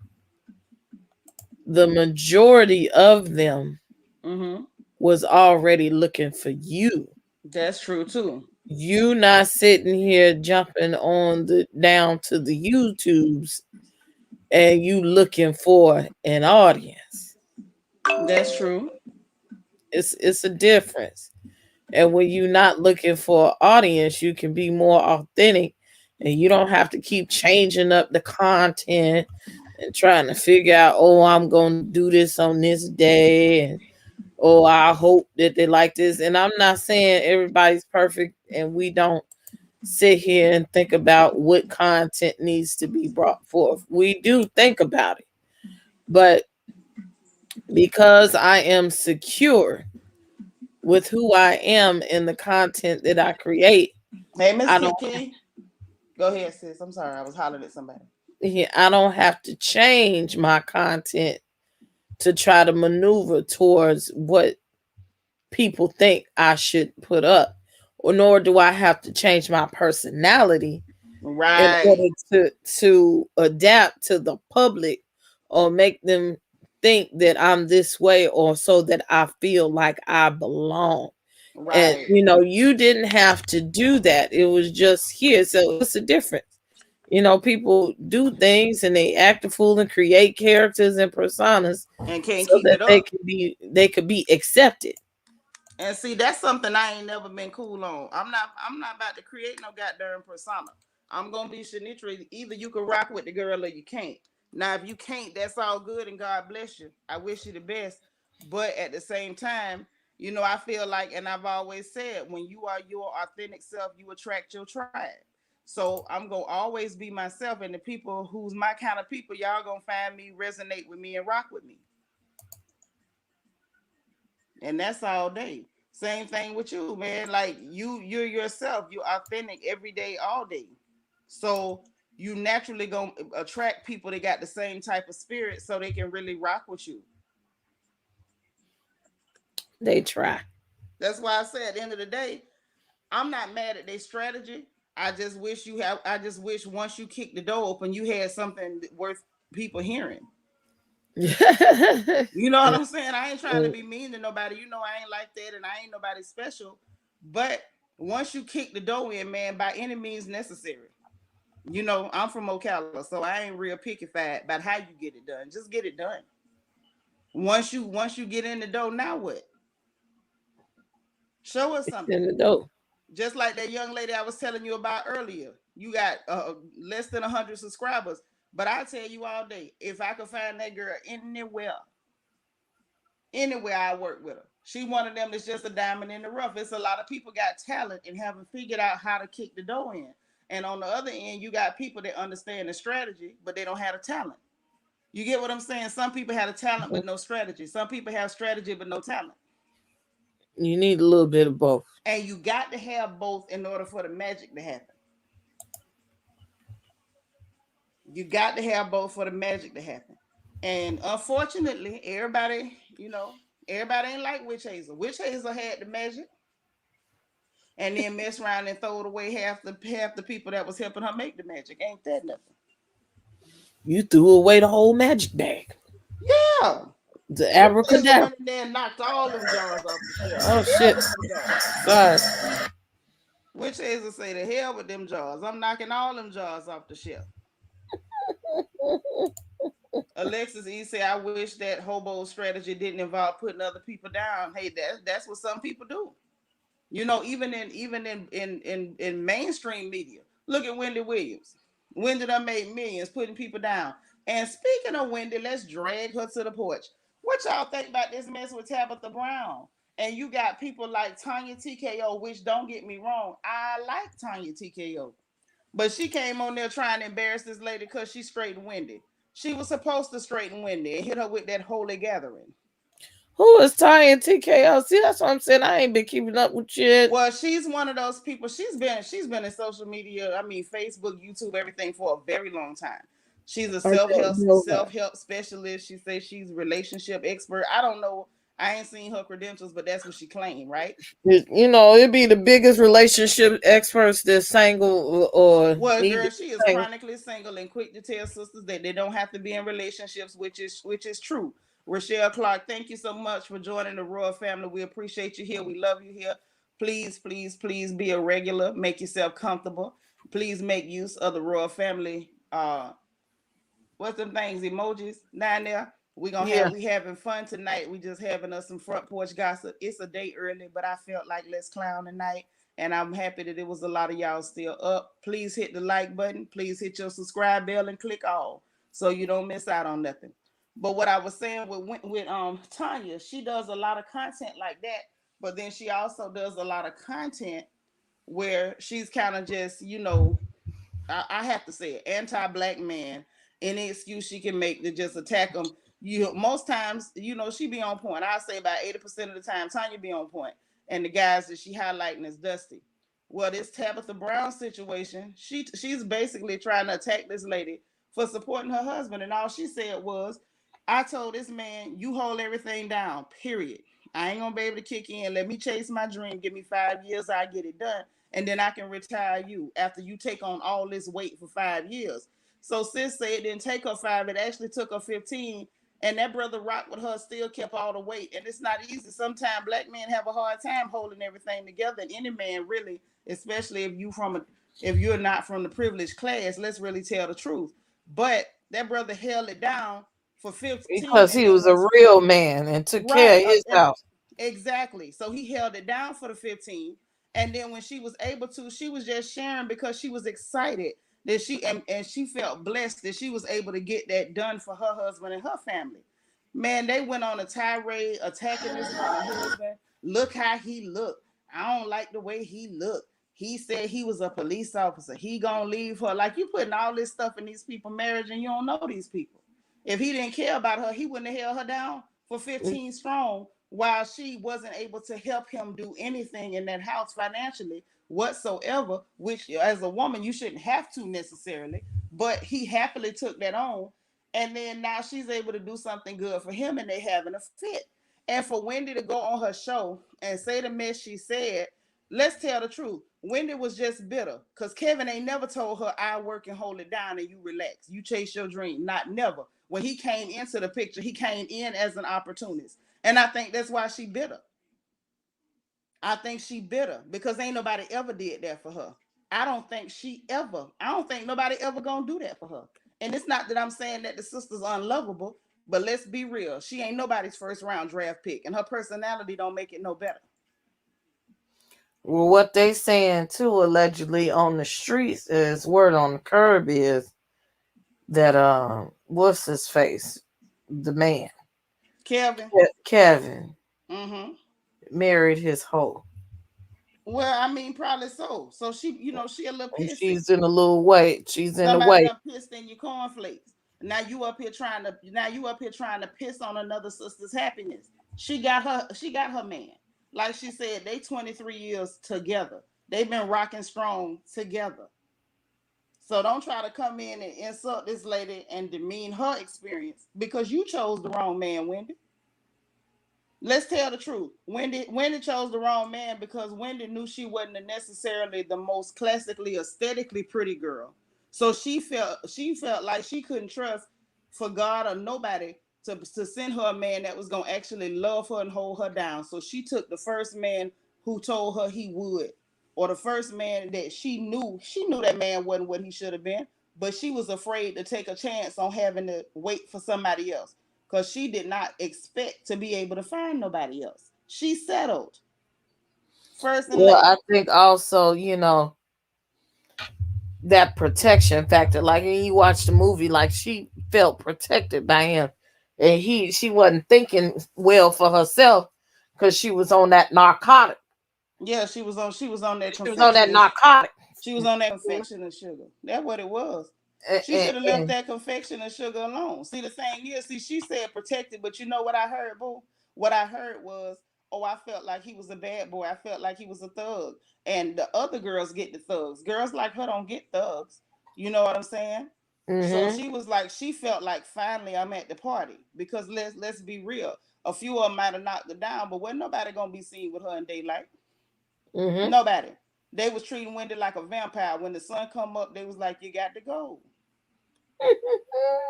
the majority of them Mm-hmm. was already looking for you. That's true too. You not sitting here jumping on the down to the YouTubes and you looking for an audience. That's true. It's a difference. And when you're not looking for an audience, you can be more authentic and you don't have to keep changing up the content and trying to figure out, oh, I'm going to do this on this day. And, oh, I hope that they like this. And I'm not saying everybody's perfect and we don't sit here and think about what content needs to be brought forth. We do think about it. But because I am secure with who I am and the content that I create. Hey, Miss I don't Kiki. Go ahead, sis. I'm sorry. I was hollering at somebody. yeah, I don't have to change my content to try to maneuver towards what people think I should put up, or nor do I have to change my personality in Right. order to adapt to the public or make them think that I'm this way or so that I feel like I belong. And Right. you didn't have to do that. It was just here. So what's the difference? People do things and they act a fool and create characters and personas And can't so keep that it up. they could be accepted. And see, that's something I ain't never been cool on. I'm not about to create no goddamn persona. I'm gonna be Seanitra. Either you can rock with the girl or you can't. Now, if you can't, that's all good and God bless you. I wish you the best. But at the same time, I feel like, and I've always said, when you are your authentic self, you attract your tribe. So I'm gonna always be myself, and the people who's my kind of people, y'all gonna find me, resonate with me, and rock with me. And that's all day. Same thing with you, man. Like you're yourself. You're authentic every day, all day. So you naturally gonna attract people that got the same type of spirit, so they can really rock with you. They try. That's why I say at the end of the day, I'm not mad at their strategy. I just wish you have. I just wish once you kick the door open, you had something worth people hearing. You know what I'm saying? I ain't trying to be mean to nobody. I ain't like that, and I ain't nobody special. But once you kick the door in, man, by any means necessary. I'm from Ocala, so I ain't real picky fat about how you get it done. Just get it done. Once you get in the door, now what? Show us It's something. in the dough. Just like that young lady I was telling you about earlier. You got less than 100 subscribers, but I tell you all day, if I could find that girl anywhere I work with her. She one of them that's just a diamond in the rough. It's a lot of people got talent and haven't figured out how to kick the door in. And on the other end, you got people that understand the strategy, but they don't have the talent. You get what I'm saying? Some people have the talent but no strategy. Some people have strategy but no talent. You need a little bit of both. And you got to have both in order for the magic to happen. You got to have both for the magic to happen. And unfortunately, everybody ain't like Witch Hazel. Witch Hazel had the magic, and then mess around and throw it away half the people that was helping her make the magic. Ain't that nothing? You threw away the whole magic bag. Yeah. The Witch Hazel abracadabra. went in there and knocked all them jars off the shelf. Oh The hell shit. with them jars. Sorry. Witch Hazel say the hell with them jars. I'm knocking all them jars off the shelf. Alexis E say, I wish that hobo strategy didn't involve putting other people down. Hey, that's what some people do. Even in mainstream media. Look at Wendy Williams. Wendy done made millions putting people down. And speaking of Wendy, let's drag her to the porch. What y'all think about this mess with Tabitha Brown? And you got people like Tanya TKO, which don't get me wrong, I like Tanya TKO. But she came on there trying to embarrass this lady because she straightened Wendy. She was supposed to straighten Wendy and hit her with that holy gathering. Who is Ty and TKO? See, that's what I'm saying. I ain't been keeping up with shit. Well, she's one of those people. She's been in social media. I mean, Facebook, YouTube, everything for a very long time. She's a I self don't help know self help specialist. She says she's a relationship expert. I don't know. I ain't seen her credentials, but that's what she claimed, right? It'd be the biggest relationship experts that's single or Well, need to girl, be she is single. chronically single and quick to tell sisters that they don't have to be in relationships, which is true. Rochelle Clark, thank you so much for joining the royal family. We appreciate you here. We love you here. Please, please, please be a regular. Make yourself comfortable. Please make use of the royal family. What's them things? Emojis down there. Yeah. We having fun tonight. We just having us some front porch gossip. It's a day early, but I felt like let's clown tonight. And I'm happy that it was a lot of y'all still up. Please hit the like button. Please hit your subscribe bell and click all so you don't miss out on nothing. But what I was saying with Tanya, she does a lot of content like that, but then she also does a lot of content where she's kind of just, I have to say it, anti-black man. Any excuse she can make to just attack them. You most times, she be on point. I say about 80% of the time, Tanya be on point, and the guys that she highlighting is Dusty. Well, this Tabitha Brown situation, she's basically trying to attack this lady for supporting her husband, and all she said was, "I told this man, you hold everything down. Period. I ain't gonna be able to kick in. Let me chase my dream. Give me 5 years, I get it done, and then I can retire you after you take on all this weight for 5 years." So sis said it didn't take her five; it actually took her 15, and that brother rock with her still kept all the weight. And it's not easy. Sometimes black men have a hard time holding everything together, and any man really, especially if you're not from the privileged class, let's really tell the truth. But that brother held it down for 15, Because and he then was when a real man and took care right, of his and house. exactly. So he held it down for the 15. And then when she was able to, she was just sharing because she was excited that and she felt blessed that she was able to get that done for her husband and her family. Man, they went on a tirade attacking this woman husband. Look how he looked. I don't like the way he looked. He said he was a police officer. He gonna leave her. Like, you putting all this stuff in these people marriage and you don't know these people. If he didn't care about her, he wouldn't have held her down for 15 strong while she wasn't able to help him do anything in that house financially whatsoever, which as a woman you shouldn't have to necessarily, but he happily took that on. And then now she's able to do something good for him and they having a fit. And for Wendy to go on her show and say the mess she said, let's tell the truth. Wendy was just bitter because Kevin ain't never told her, I work and hold it down and you relax. You chase your dream. Not never. When he came into the picture, he came in as an opportunist. And I think that's why she bitter. I think she bitter because ain't nobody ever did that for her. I don't think nobody ever gonna do that for her. And it's not that I'm saying that the sister's unlovable, but let's be real. She ain't nobody's first round draft pick, and her personality don't make it no better. Well, what they saying too, allegedly on the streets, is word on the curb is that what's his face, the man, Kevin. Kevin, Mm-hmm. married his hoe, Well, I mean, probably so. So she a little and pissy. she's in a little way. She's in the Somebody way. done pissed in your cornflakes. Now you up here trying to piss on another sister's happiness. She got her man. Like she said, they 23 years together. They've been rocking strong together. So don't try to come in and insult this lady and demean her experience because you chose the wrong man, Wendy. Let's tell the truth. Wendy chose the wrong man because Wendy knew she wasn't necessarily the most classically aesthetically pretty girl. So she felt like she couldn't trust for God or nobody to send her a man that was gonna actually love her and hold her down. So she took the first man who told her he would, or the first man that she knew that man wasn't what he should have been, but she was afraid to take a chance on having to wait for somebody else because she did not expect to be able to find nobody else. She settled first and Well, late. I think also, that protection factor. Like when you watch the movie, like she felt protected by him, and she wasn't thinking well for herself because she was on that narcotic. Yeah, she was on that She was on that confectionist. narcotic. She was on that confection of sugar. That's what it was. And, She and, should have left and that confection of sugar alone. See, the thing is, she said protected, but you know what I heard, boo? What I heard was, oh, I felt like he was a bad boy. I felt like he was a thug. And the other girls get the thugs. Girls like her don't get thugs. You know what I'm saying? So mhm, she was like, she felt like finally I'm at the party. Because let's be real. A few of them might have knocked her down, but wasn't nobody gonna be seen with her in daylight. mhm. Nobody. They was treating Wendy like a vampire. When the sun come up, they was like, you got to go.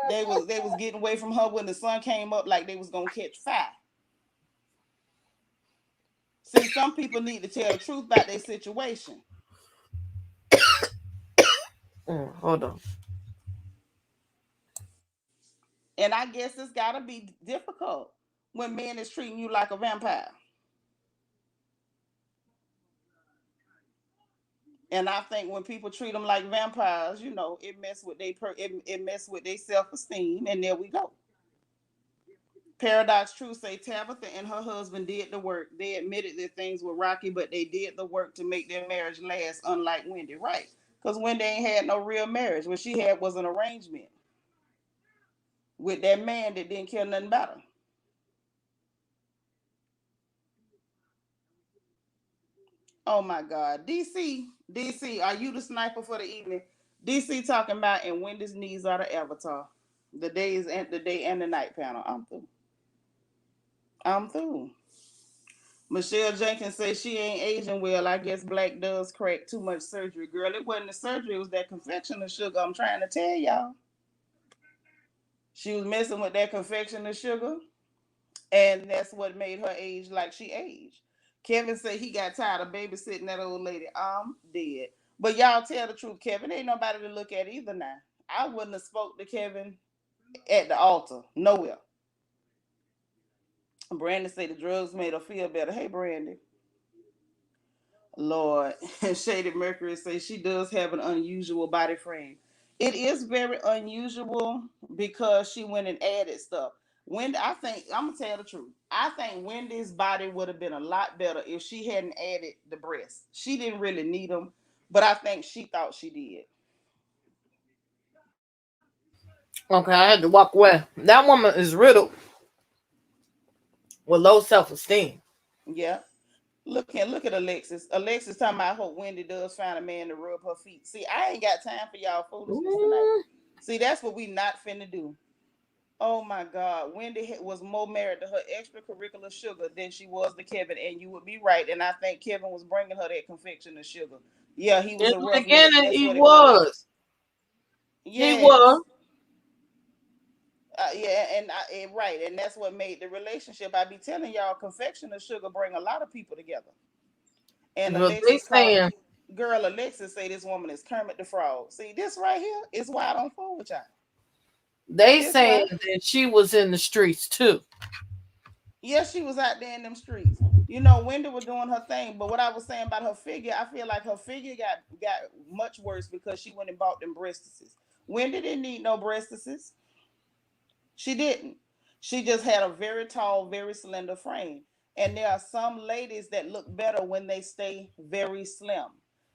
They was getting away from her when the sun came up like they was gonna catch fire. See, some people need to tell the truth about their situation. Hold on. And I guess it's gotta be difficult when men is treating you like a vampire. And I think when people treat them like vampires, it mess with their self esteem. And there we go. Paradox Truth say Tabitha and her husband did the work. They admitted that things were rocky, but they did the work to make their marriage last, unlike Wendy, right? Because Wendy ain't had no real marriage. What she had was an arrangement. with that man that didn't care nothing about her. Oh my God, DC, are you the sniper for the evening? DC talking about and Wendy's knees are the avatar. The days and the day and the night panel. I'm through. I'm through. Michelle Jenkins says she ain't aging well. I guess black does crack too much surgery. Girl, it wasn't the surgery, it was that confectioner sugar. I'm trying to tell y'all. She was messing with that confectioner sugar, and that's what made her age like she aged. Kevin said he got tired of babysitting that old lady. I'm dead. But y'all tell the truth, Kevin. Ain't nobody to look at either now. I wouldn't have spoke to Kevin at the altar. Nowhere. Brandon said the drugs made her feel better. Hey, Brandon. Lord. Shaded Mercury says she does have an unusual body frame. It is very unusual because she went and added stuff. Wendy, I think I'm gonna tell the truth. I think Wendy's body would have been a lot better if she hadn't added the breasts. She didn't really need them, but I think she thought she did. Okay, I had to walk away. That woman is riddled with low self esteem. Yeah. Look at Alexis. Alexis talking about I hope Wendy does find a man to rub her feet. See, I ain't got time for y'all foolishness tonight. Mm, See, that's what we not finna do. Oh my God, Wendy was more married to her extracurricular sugar than she was to Kevin, and you would be right. And I think Kevin was bringing her that confection of sugar. Yeah, he in was a the roughneck. beginning, That's he what it was. was. He was. Yes, yeah, and right, and that's what made the relationship. I be telling y'all, confection of sugar bring a lot of people together. And But they Alexis called saying girl. Alexis say this woman is Kermit the Frog. See this right here is why I don't fool with y'all. they This saying why. that she was in the streets too. Yes, she was out there in them streets. You know, Wendy was doing her thing, but what I was saying about her figure, I feel like her figure got much worse because she went and bought them breastises. Wendy didn't need no breastises. She didn't. She just had a very tall, very slender frame. And there are some ladies that look better when they stay very slim.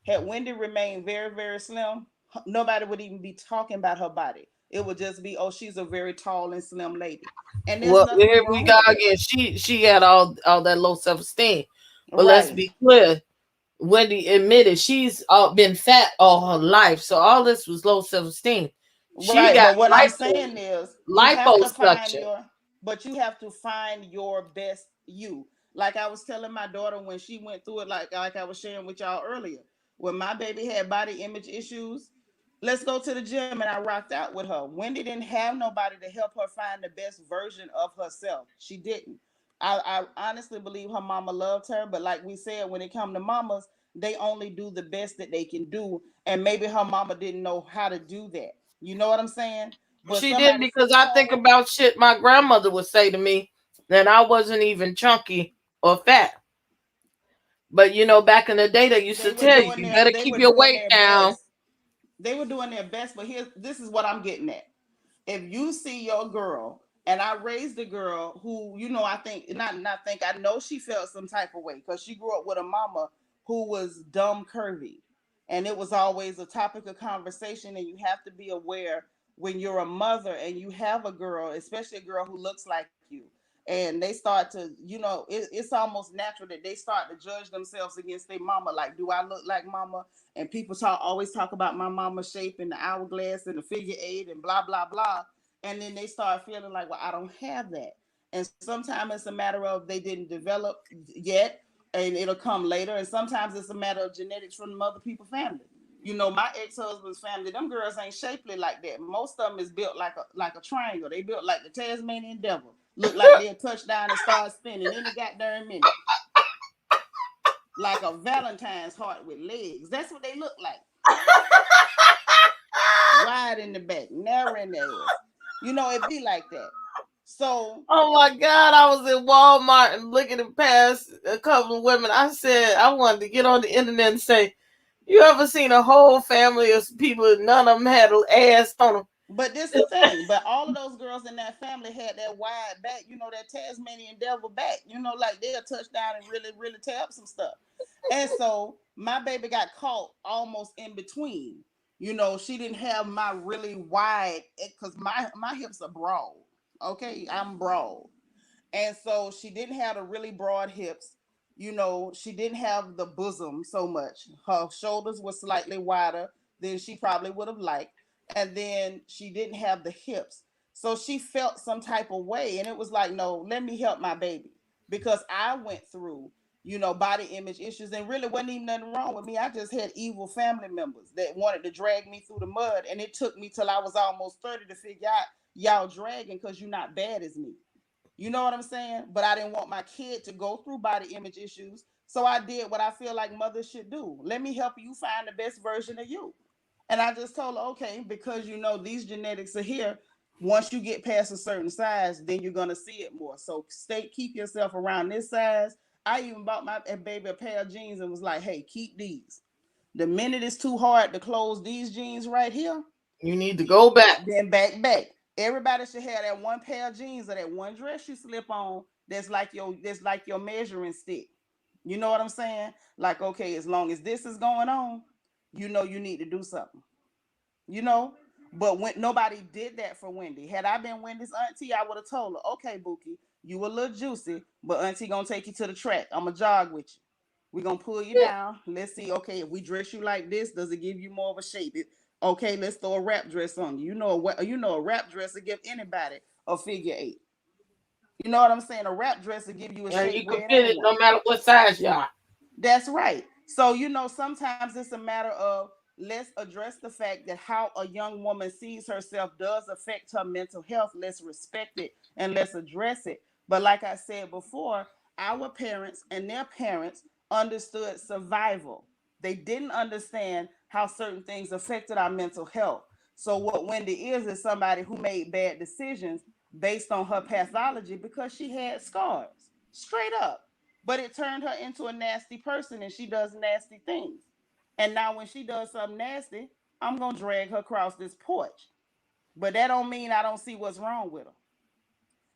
Had Wendy remained very, very slim, nobody would even be talking about her body. It would just be, oh, she's a very tall and slim lady. And there's Well, nothing here we wrong go with that. again. She had all that low self esteem. But let's Right. be clear. Wendy admitted she's been fat all her life, so all this was low self esteem. She Right, got but what I'm saying is you have to find liposuction. your but you have to find your best you. Like I was telling my daughter when she went through it, like I was sharing with y'all earlier. When my baby had body image issues, let's go to the gym and I rocked out with her. Wendy didn't have nobody to help her find the best version of herself. She didn't. I honestly believe her mama loved her, but like we said, when it come to mamas, they only do the best that they can do. And maybe her mama didn't know how to do that. You know what I'm saying? But She did somebody because so I think tall, about shit my grandmother would say to me that I wasn't even chunky or fat. But back in the day, they used to tell you you better they keep were your doing weight their down. best. They were doing their best, but here this is what I'm getting at. If you see your girl, and I raised a girl who, I think not think I know she felt some type of way because she grew up with a mama who was dumb curvy. And it was always a topic of conversation, and you have to be aware when you're a mother and you have a girl, especially a girl who looks like you, and they start to, it's almost natural that they start to judge themselves against their mama. Like, do I look like mama? And people always talk about my mama's shape and the hourglass and the figure eight and blah blah blah, and then they start feeling like, well, I don't have that. And sometimes it's a matter of they didn't develop yet, and it'll come later. And sometimes it's a matter of genetics from the other people's family. My ex-husband's family, them girls ain't shapely like that. Most of them is built like a triangle. They built like the Tasmanian devil. Look like they'll touch down and start spinning any goddamn minute, like a Valentine's heart with legs. That's what they look like. Wide in the back, narrow in the ass. It be like that. So, Oh my God, I was in Walmart and looking past a couple of women. I said I wanted to get on the internet and say, you ever seen a whole family of people, none of them had an ass on them? but this the thing. But all of those girls in that family had that wide back, that Tasmanian devil back. Like they'll touch down and really, really tear up some stuff. And so my baby got caught almost in between. She didn't have my really wide, because my hips are broad. Okay, I'm broad. And so she didn't have the really broad hips. She didn't have the bosom so much. Her shoulders were slightly wider than she probably would have liked. And then she didn't have the hips. So she felt some type of way. And it was like, no, let me help my baby. Because I went through, body image issues, and really wasn't even nothing wrong with me. I just had evil family members that wanted to drag me through the mud. And it took me till I was almost 30 to figure out y'all dragging because you're not bad as me. You know what I'm saying? But I didn't want my kid to go through body image issues. So I did what I feel like mothers should do. Let me help you find the best version of you. And I just told her, okay, because these genetics are here. Once you get past a certain size, then you're gonna see it more. So keep yourself around this size. I even bought my baby a pair of jeans and was like, hey, keep these. The minute it's too hard to close these jeans right here, You need to go back. then back. Everybody should have that one pair of jeans or that one dress you slip on that's like your measuring stick. You know what I'm saying? Like, okay, as long as this is going on, you need to do something. You know? But when nobody did that for Wendy. Had I been Wendy's auntie, I would have told her, okay, Bookie, you a little juicy, but auntie gonna take you to the track. I'ma jog with you. We're gonna pull you Yeah. down. Let's see, okay, if we dress you like this, does it give you more of a shape? Okay, let's throw a wrap dress on you. A wrap dress will give anybody a figure eight. You know what I'm saying? A wrap dress will give you a And shape you can way it fit ain't it one. no matter what size you are. That's right. So, sometimes it's a matter of, let's address the fact that how a young woman sees herself does affect her mental health. Let's respect it and let's address it. But like I said before, our parents and their parents understood survival. They didn't understand how certain things affected our mental health. So, what Wendy is somebody who made bad decisions based on her pathology because she had scars. Straight up, but it turned her into a nasty person and she does nasty things. And now when she does something nasty, I'm gonna drag her across this porch. But that don't mean I don't see what's wrong with her.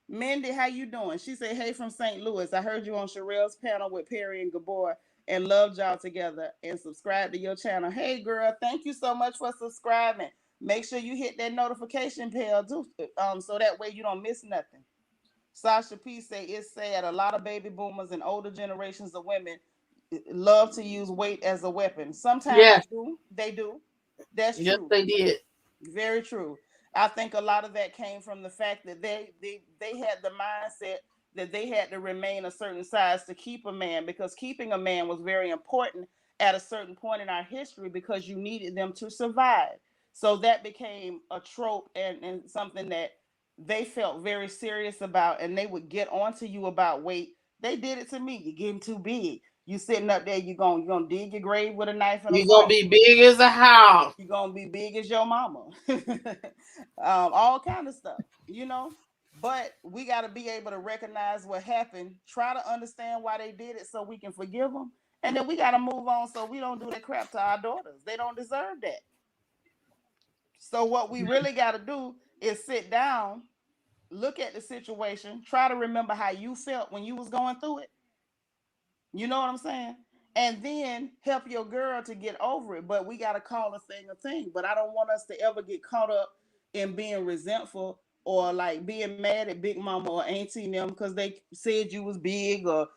Mindy, how you doing? She said, hey from St. Louis. I heard you on Sherelle's panel with Perry and Gabor and loved y'all together and subscribe to your channel. Hey girl, thank you so much for subscribing. Make sure you hit that notification bell too, so that way you don't miss nothing. Sasha P say it's sad. A lot of baby boomers and older generations of women love to use weight as a weapon. Sometimes they Yes. do. They do. That's Yes, true. they did. Very true. I think a lot of that came from the fact that they had the mindset that they had to remain a certain size to keep a man, because keeping a man was very important at a certain point in our history because you needed them to survive. So that became a trope and something that they felt very serious about, and they would get onto you about weight. They did it to me. You're getting too big. You sitting up there, you're gonna dig your grave with a knife and a You're gonna fork. be big as a house. You're gonna be big as your mama. All kind of stuff, but we got to be able to recognize what happened, try to understand why they did it so we can forgive them, and then we got to move on so we don't do that crap to our daughters. They don't deserve that. So what we really got to do is sit down, look at the situation, try to remember how you felt when you was going through it. You know what I'm saying? And then help your girl to get over it. But we got to call a thing a thing. But I don't want us to ever get caught up in being resentful or like being mad at Big Mama or Auntie and them because they said you was big, or,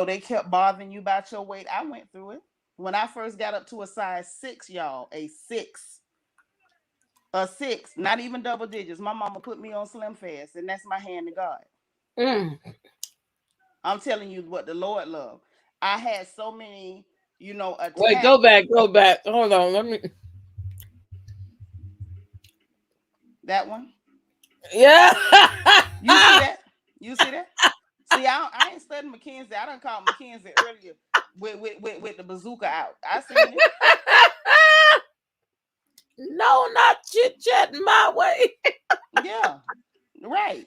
they kept bothering you about your weight. I went through it. When I first got up to a size 6, y'all, a 6, not even double digits. My mama put me on Slim Fast, and that's my hand to God. Mm. I'm telling you what the Lord loved. I had so many, Wait, attacks. go back. Hold on, let me. That one. Yeah. You see that? You see that? See, I ain't studying McKenzie. I done called McKenzie earlier with the bazooka out. I seen it. No, not chit chatting my way. Yeah. Right.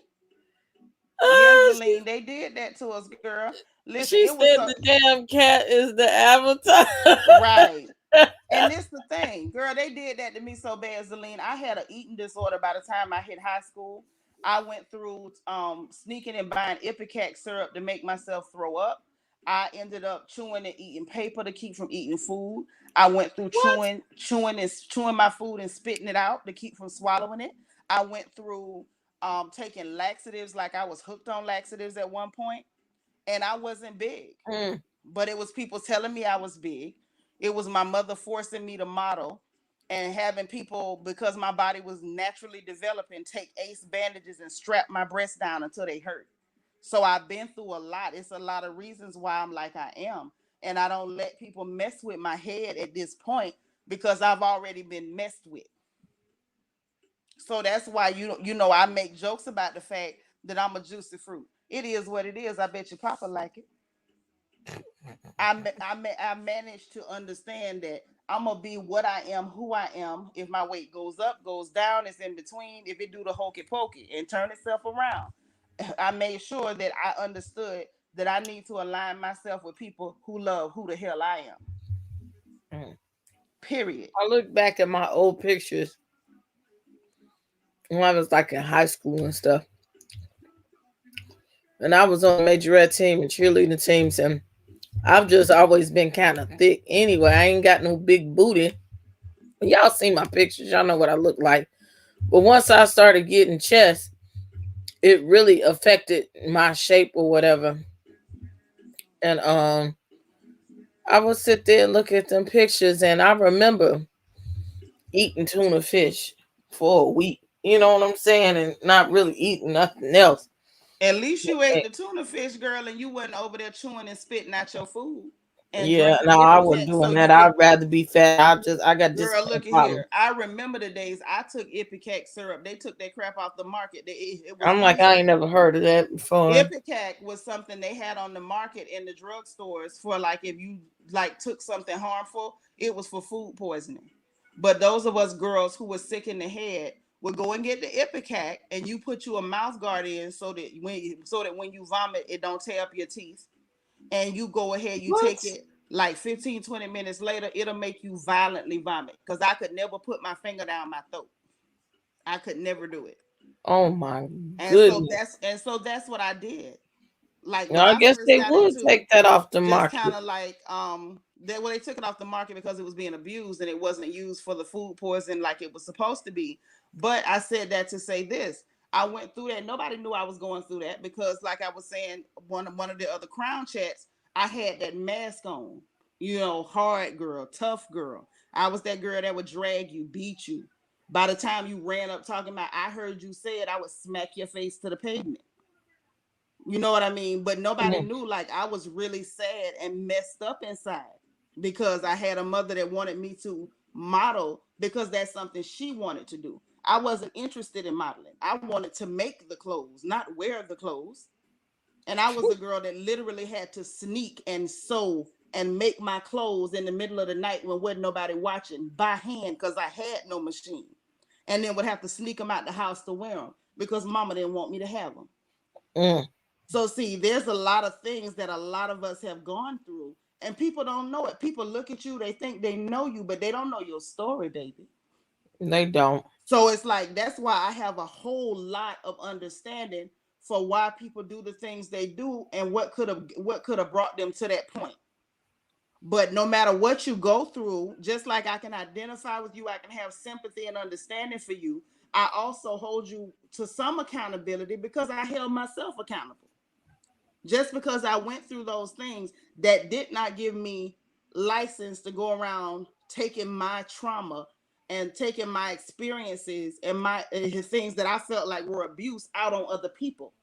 Yes, Uh, Zelene, they did that to us, girl. Listen, she it was said so the damn cat is the avatar. right. And this the thing, girl, they did that to me so bad, Zelene. I had an eating disorder by the time I hit high school. I went through sneaking and buying Ipecac syrup to make myself throw up. I ended up chewing and eating paper to keep from eating food. I went through What? chewing my food and spitting it out to keep from swallowing it. I went through taking laxatives, like I was hooked on laxatives at one point, and I wasn't big, Mm. but it was people telling me I was big. It was my mother forcing me to model, and having people, because my body was naturally developing, take ace bandages and strap my breasts down until they hurt. So I've been through a lot. It's a lot of reasons why I'm like I am. And I don't let people mess with my head at this point because I've already been messed with. So that's why I make jokes about the fact that I'm a juicy fruit. It is what it is. I bet your papa like it. I managed to understand that I'm gonna be what I am, who I am. If my weight goes up, goes down, it's in between. If it do the hokey pokey and turn itself around, I made sure that I understood that I need to align myself with people who love who the hell I am. Mm. Period. I look back at my old pictures when I was like in high school and stuff, and I was on the majorette team and cheerleading teams, and I've just always been kind of thick. Anyway, I ain't got no big booty. Y'all see my pictures, y'all know what I look like. But once I started getting chest, it really affected my shape or whatever. And I would sit there and look at them pictures, and I remember eating tuna fish for a week. You know what I'm saying? And not really eating nothing else. At least you ate the tuna fish, girl, and you wasn't over there chewing and spitting out your food and Yeah, drinking no, I wasn't Ipecac so doing you that. could. I'd rather be fat. I got Girl, discipline look at problems. here. I remember the days I took Ipecac syrup. They took that crap off the market. It was I'm like, I used. ain't never heard of that before. Ipecac was something they had on the market in the drugstores for, like, if you like took something harmful, it was for food poisoning. But those of us girls who were sick in the head would go and get the Ipecac, and you put you a mouth guard in so that when you vomit, it don't tear up your teeth. And you go ahead, you take What? it like 15, 20 minutes later, it'll make you violently vomit. Because I could never put my finger down my throat. I could never do it. Oh my And so goodness. that's what I did. Like when I I guess first they got would into take that off the just kind market. of like they took it off the market because it was being abused and it wasn't used for the food poison like it was supposed to be. But I said that to say this. I went through that. Nobody knew I was going through that because, like I was saying, one of the other crown chats, I had that mask on. Hard girl, tough girl. I was that girl that would drag you, beat you. By the time you ran up talking about, I heard you say it, I would smack your face to the pavement. You know what I mean? But nobody Mhm. knew, like, I was really sad and messed up inside because I had a mother that wanted me to model because that's something she wanted to do. I wasn't interested in modeling. I wanted to make the clothes, not wear the clothes. And I was a girl that literally had to sneak and sew and make my clothes in the middle of the night when wasn't nobody watching by hand because I had no machine. And then would have to sneak them out the house to wear them because mama didn't want me to have them. Mm. So see, there's a lot of things that a lot of us have gone through, and people don't know it. People look at you, they think they know you, but they don't know your story, baby. They don't. So it's like that's why I have a whole lot of understanding for why people do the things they do and what could have brought them to that point. But no matter what you go through, just like I can identify with you, I can have sympathy and understanding for you. I also hold you to some accountability because I held myself accountable. Just because I went through those things, that did not give me license to go around taking my trauma and taking my experiences and my things that I felt like were abuse out on other people.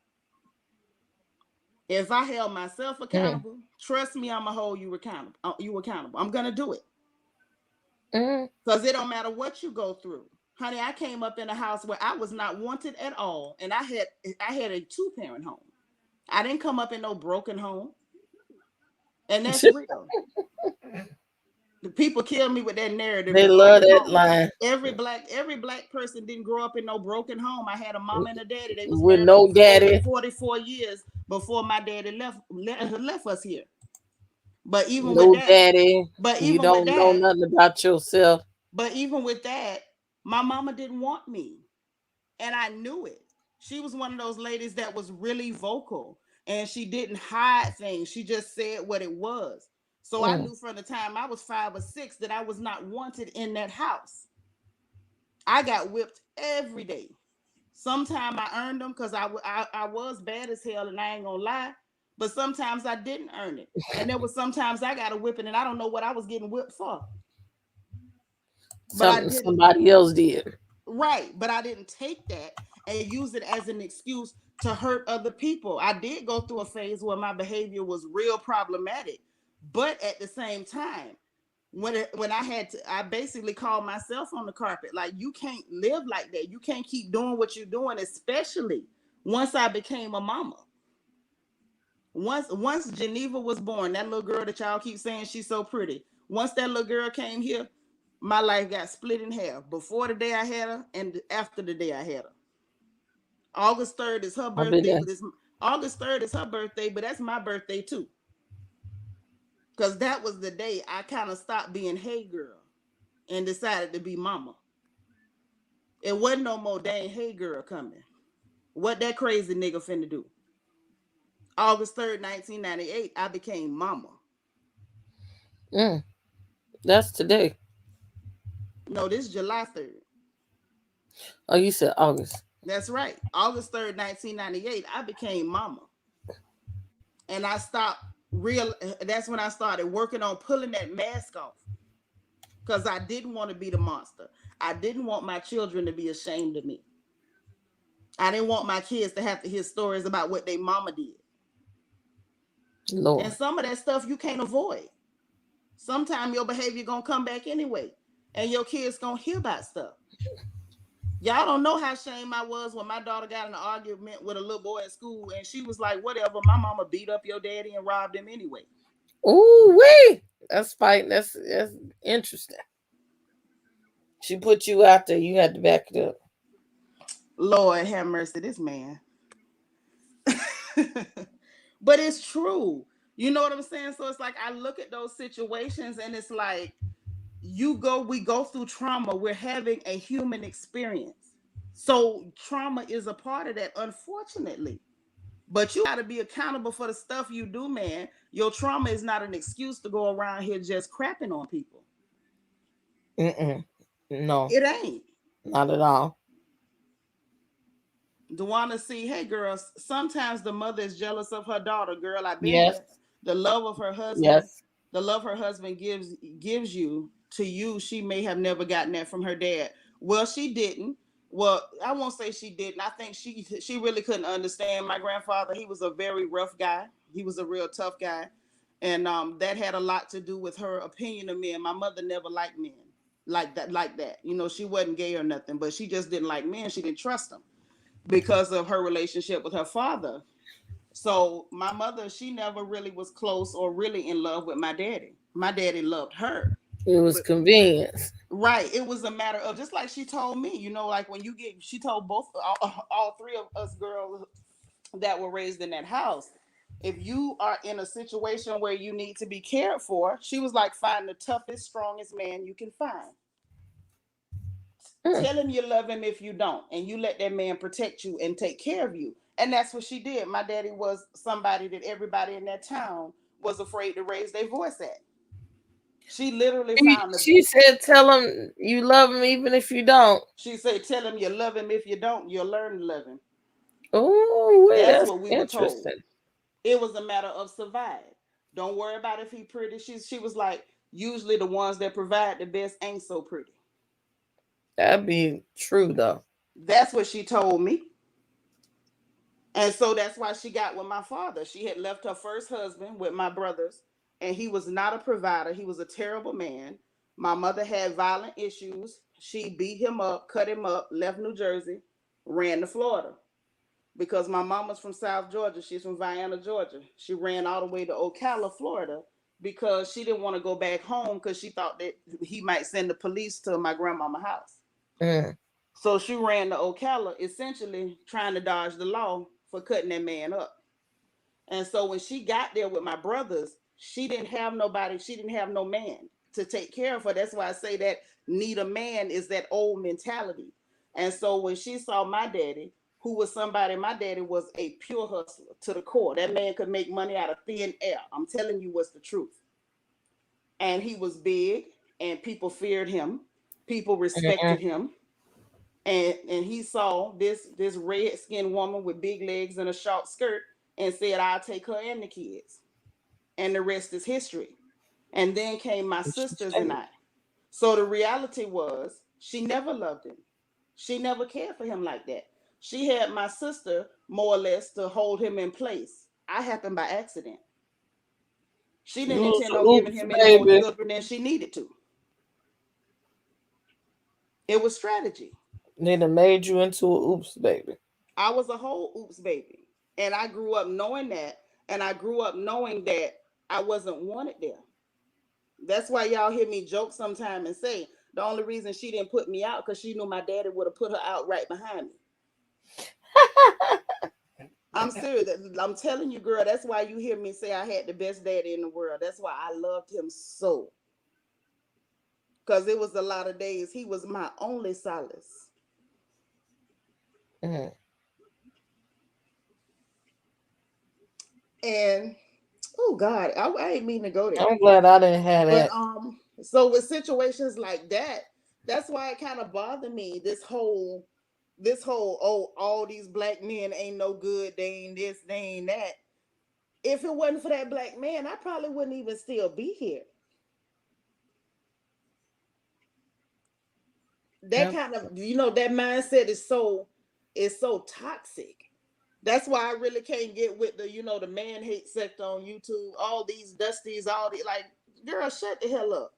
If I held myself Mm. accountable, trust me, I'm gonna hold you accountable. You accountable. I'm gonna do it Mm. because it don't matter what you go through. Honey, I came up in a house where I was not wanted at all, and I had a two-parent home. I didn't come up in no broken home, and that's real. The people kill me with that narrative, They the love broken that home. line. Every black person didn't grow up in no broken home. I had a mama and a daddy. They was With married over no daddy, 44 years before my daddy left us here. But even with no that, daddy. but You even with don't know that, nothing about yourself. but even with that, my mama didn't want me. And I knew it. She was one of those ladies that was really vocal. and she didn't hide things. She just said what it was. So I Mm. knew from the time I was 5 or 6 that I was not wanted in that house. I got whipped every day. Sometimes I earned them because I was bad as hell, and I ain't gonna lie. But sometimes I didn't earn it, and there was sometimes I got a whipping, and I don't know what I was getting whipped for. But I Something didn't. somebody else did. Right, but I didn't take that and use it as an excuse to hurt other people. I did go through a phase where my behavior was real problematic, but at the same time, when I had to, I basically called myself on the carpet. Like, you can't live like that. You can't keep doing what you're doing, especially once I became a mama. Once Geneva was born, that little girl that y'all keep saying she's so pretty. Once that little girl came here, my life got split in half. Before the day I had her and after the day I had her. August 3rd is her I've been birthday, there. but it's August 3rd is her birthday, but that's my birthday too. Because that was the day I kind of stopped being hey girl and decided to be mama. It wasn't no more dang hey girl coming. What that crazy nigga finna do? August 3rd, 1998, I became mama. Mm. That's today. No, this is July 3rd. Oh, you said August. That's right. August 3rd, 1998, I became mama. And I stopped real that's when I started working on pulling that mask off. Because I didn't want to be the monster. I didn't want my children to be ashamed of me. I didn't want my kids to have to hear stories about what their mama did. And Lord. some of that stuff you can't avoid. Sometimes your behavior gonna come back anyway. And your kids gonna hear about stuff. Y'all don't know how ashamed I was when my daughter got in an argument with a little boy at school, and she was like, whatever, my mama beat up your daddy and robbed him anyway. Ooh wee. That's fighting. That's interesting. She put you out there. You had to back it up. Lord have mercy, this man. But it's true. You know what I'm saying? So it's like I look at those situations and it's like we go through trauma. We're having a human experience. So trauma is a part of that, unfortunately. But you got to be accountable for the stuff you do, man. Your trauma is not an excuse to go around here just crapping on people. Mm-mm. No, It ain't. not at all. Duana see, hey girls, sometimes the mother is jealous of her daughter. Girl, I've been Yes. there. The love of her husband, Yes. the love her husband gives you to you, she may have never gotten that from her dad. Well, she didn't. Well, I won't say she didn't. I think she really couldn't understand my grandfather. He was a very rough guy. He was a real tough guy. And that had a lot to do with her opinion of men. My mother never liked men like that. You know, she wasn't gay or nothing, but she just didn't like men. She didn't trust them because of her relationship with her father. So my mother, she never really was close or really in love with my daddy. My daddy loved her. It was But convenience. right, it was a matter of just like she told me, like when she told both all three of us girls that were raised in that house, if you are in a situation where you need to be cared for, she was like, find the toughest, strongest man you can find. Mm. Tell him you love him if you don't, and you let that man protect you and take care of you. And that's what she did. My daddy was somebody that everybody in that town was afraid to raise their voice at. She literally found the She said, "Tell him you love him even if you don't." she said, tell him you love him. If you don't, you'll learn to love him. Oh, wait, That's that's what we were told. interesting. It was a matter of survive. Don't worry about if he pretty. She was like, usually the ones that provide the best ain't so pretty. That'd be true though. That's what she told me. And so that's why she got with my father. She had left her first husband with my brothers, and he was not a provider. He was a terrible man. My mother had violent issues. She beat him up, cut him up, left New Jersey, ran to Florida. Because my mama's from South Georgia. She's from Vienna, Georgia. She ran all the way to Ocala, Florida, because she didn't want to go back home because she thought that he might send the police to my grandmama's house. Mm. So she ran to Ocala, essentially trying to dodge the law for cutting that man up. And so when she got there with my brothers, she didn't have nobody, she didn't have no man to take care of her. That's why I say that need a man is that old mentality. And so when she saw my daddy, who was somebody. My daddy was a pure hustler to the core. That man could make money out of thin air. I'm telling you what's the truth. And he was big, and people feared him. People Mhm. respected him. And he saw this red skinned woman with big legs and a short skirt and said, "I'll take her and the kids." And the rest is history. And then came my sisters and Interesting. I. So the reality was she never loved him. She never cared for him like that. She had my sister more or less to hold him in place. I happened by accident. She You didn't was intend a on giving oops him any more baby. children than she needed to. It was strategy. They done made you into a oops baby. I was a whole oops baby. And I grew up knowing that. And I grew up knowing that I wasn't wanted there. That's why y'all hear me joke sometime and say the only reason she didn't put me out because she knew my daddy would have put her out right behind me. I'm serious. I'm telling you, girl. That's why you hear me say I had the best daddy in the world. That's why I loved him so. Because it was a lot of days he was my only solace. Mhm. And oh God, I ain't mean to go there. I'm glad I didn't have But that. so with situations like that, that's why it kind of bothered me. This whole oh, all these black men ain't no good. They ain't this. They ain't that. If it wasn't for that black man, I probably wouldn't even still be here. That Yep. kind of that mindset is so toxic. That's why I really can't get with the man hate sector on YouTube. All these dusties, all the like, girl, shut the hell up.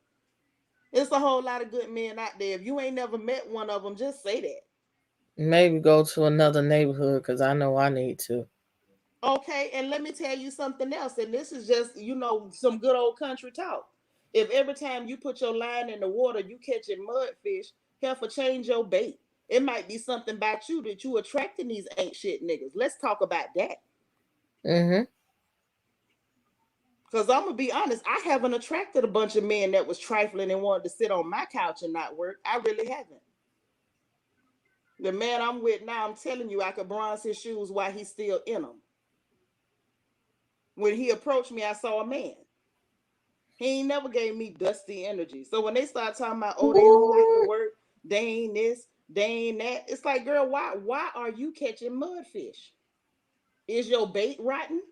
It's a whole lot of good men out there. If you ain't never met one of them, just say that. Maybe go to another neighborhood because I know I need to. Okay, and let me tell you something else. And this is just, some good old country talk. If every time you put your line in the water, you catching mudfish, heifer, change your bait. It might be something about you that you attracting these ain't shit niggas. Let's talk about that. Mm-hmm. Because I'm going to be honest, I haven't attracted a bunch of men that was trifling and wanted to sit on my couch and not work. I really haven't. The man I'm with now, I'm telling you, I could bronze his shoes while he's still in them. When he approached me, I saw a man. He ain't never gave me dusty energy. So when they start talking about, oh, they don't like to What? work, they ain't this, they ain't that. It's like, girl, why are you catching mudfish? Is your bait rotten?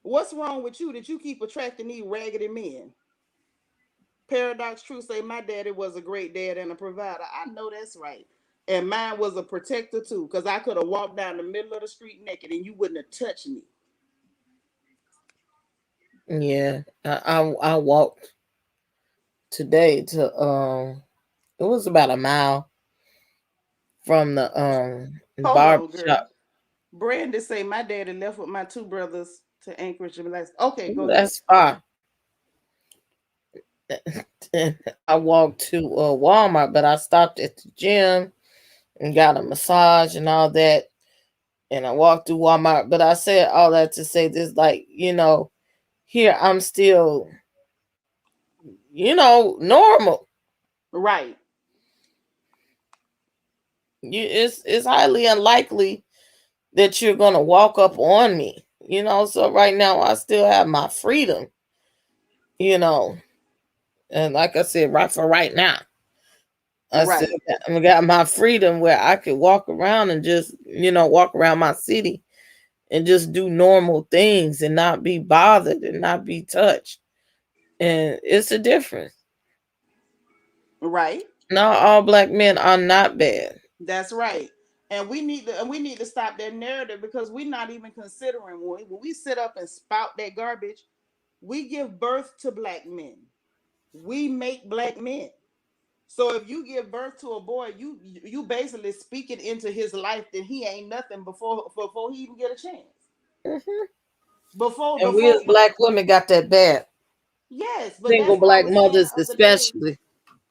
What's wrong with you that you keep attracting these raggedy men? Paradox True say my daddy was a great dad and a provider. I know that's right. And mine was a protector too, because I could have walked down the middle of the street naked and you wouldn't have touched me. Yeah, I walked today to it was about a mile from the Hold barber on, girl. shop. Brandon say my daddy left with my two brothers to Anchorage and Alaska. Okay, go Ooh, ahead. that's far. I walked to Walmart, but I stopped at the gym and got a massage and all that. And I walked through Walmart, but I said all that to say this, like, here I'm still, normal. Right, It's highly unlikely that you're gonna walk up on me. So right now I still have my freedom. You know, and like I said, right for right now, right, I got my freedom where I could walk around and just walk around my city and just do normal things and not be bothered and not be touched. And it's a difference. right. Not all black men are not bad. That's right. And we need to stop that narrative because we're not even considering when we sit up and spout that garbage, we give birth to black men. We make black men. So if you give birth to a boy, you basically speaking into his life that he ain't nothing before he even get a chance. Mhm. Before And we before as black women got that bad. yes, but Single that's what I black was saying mothers, the other day. especially.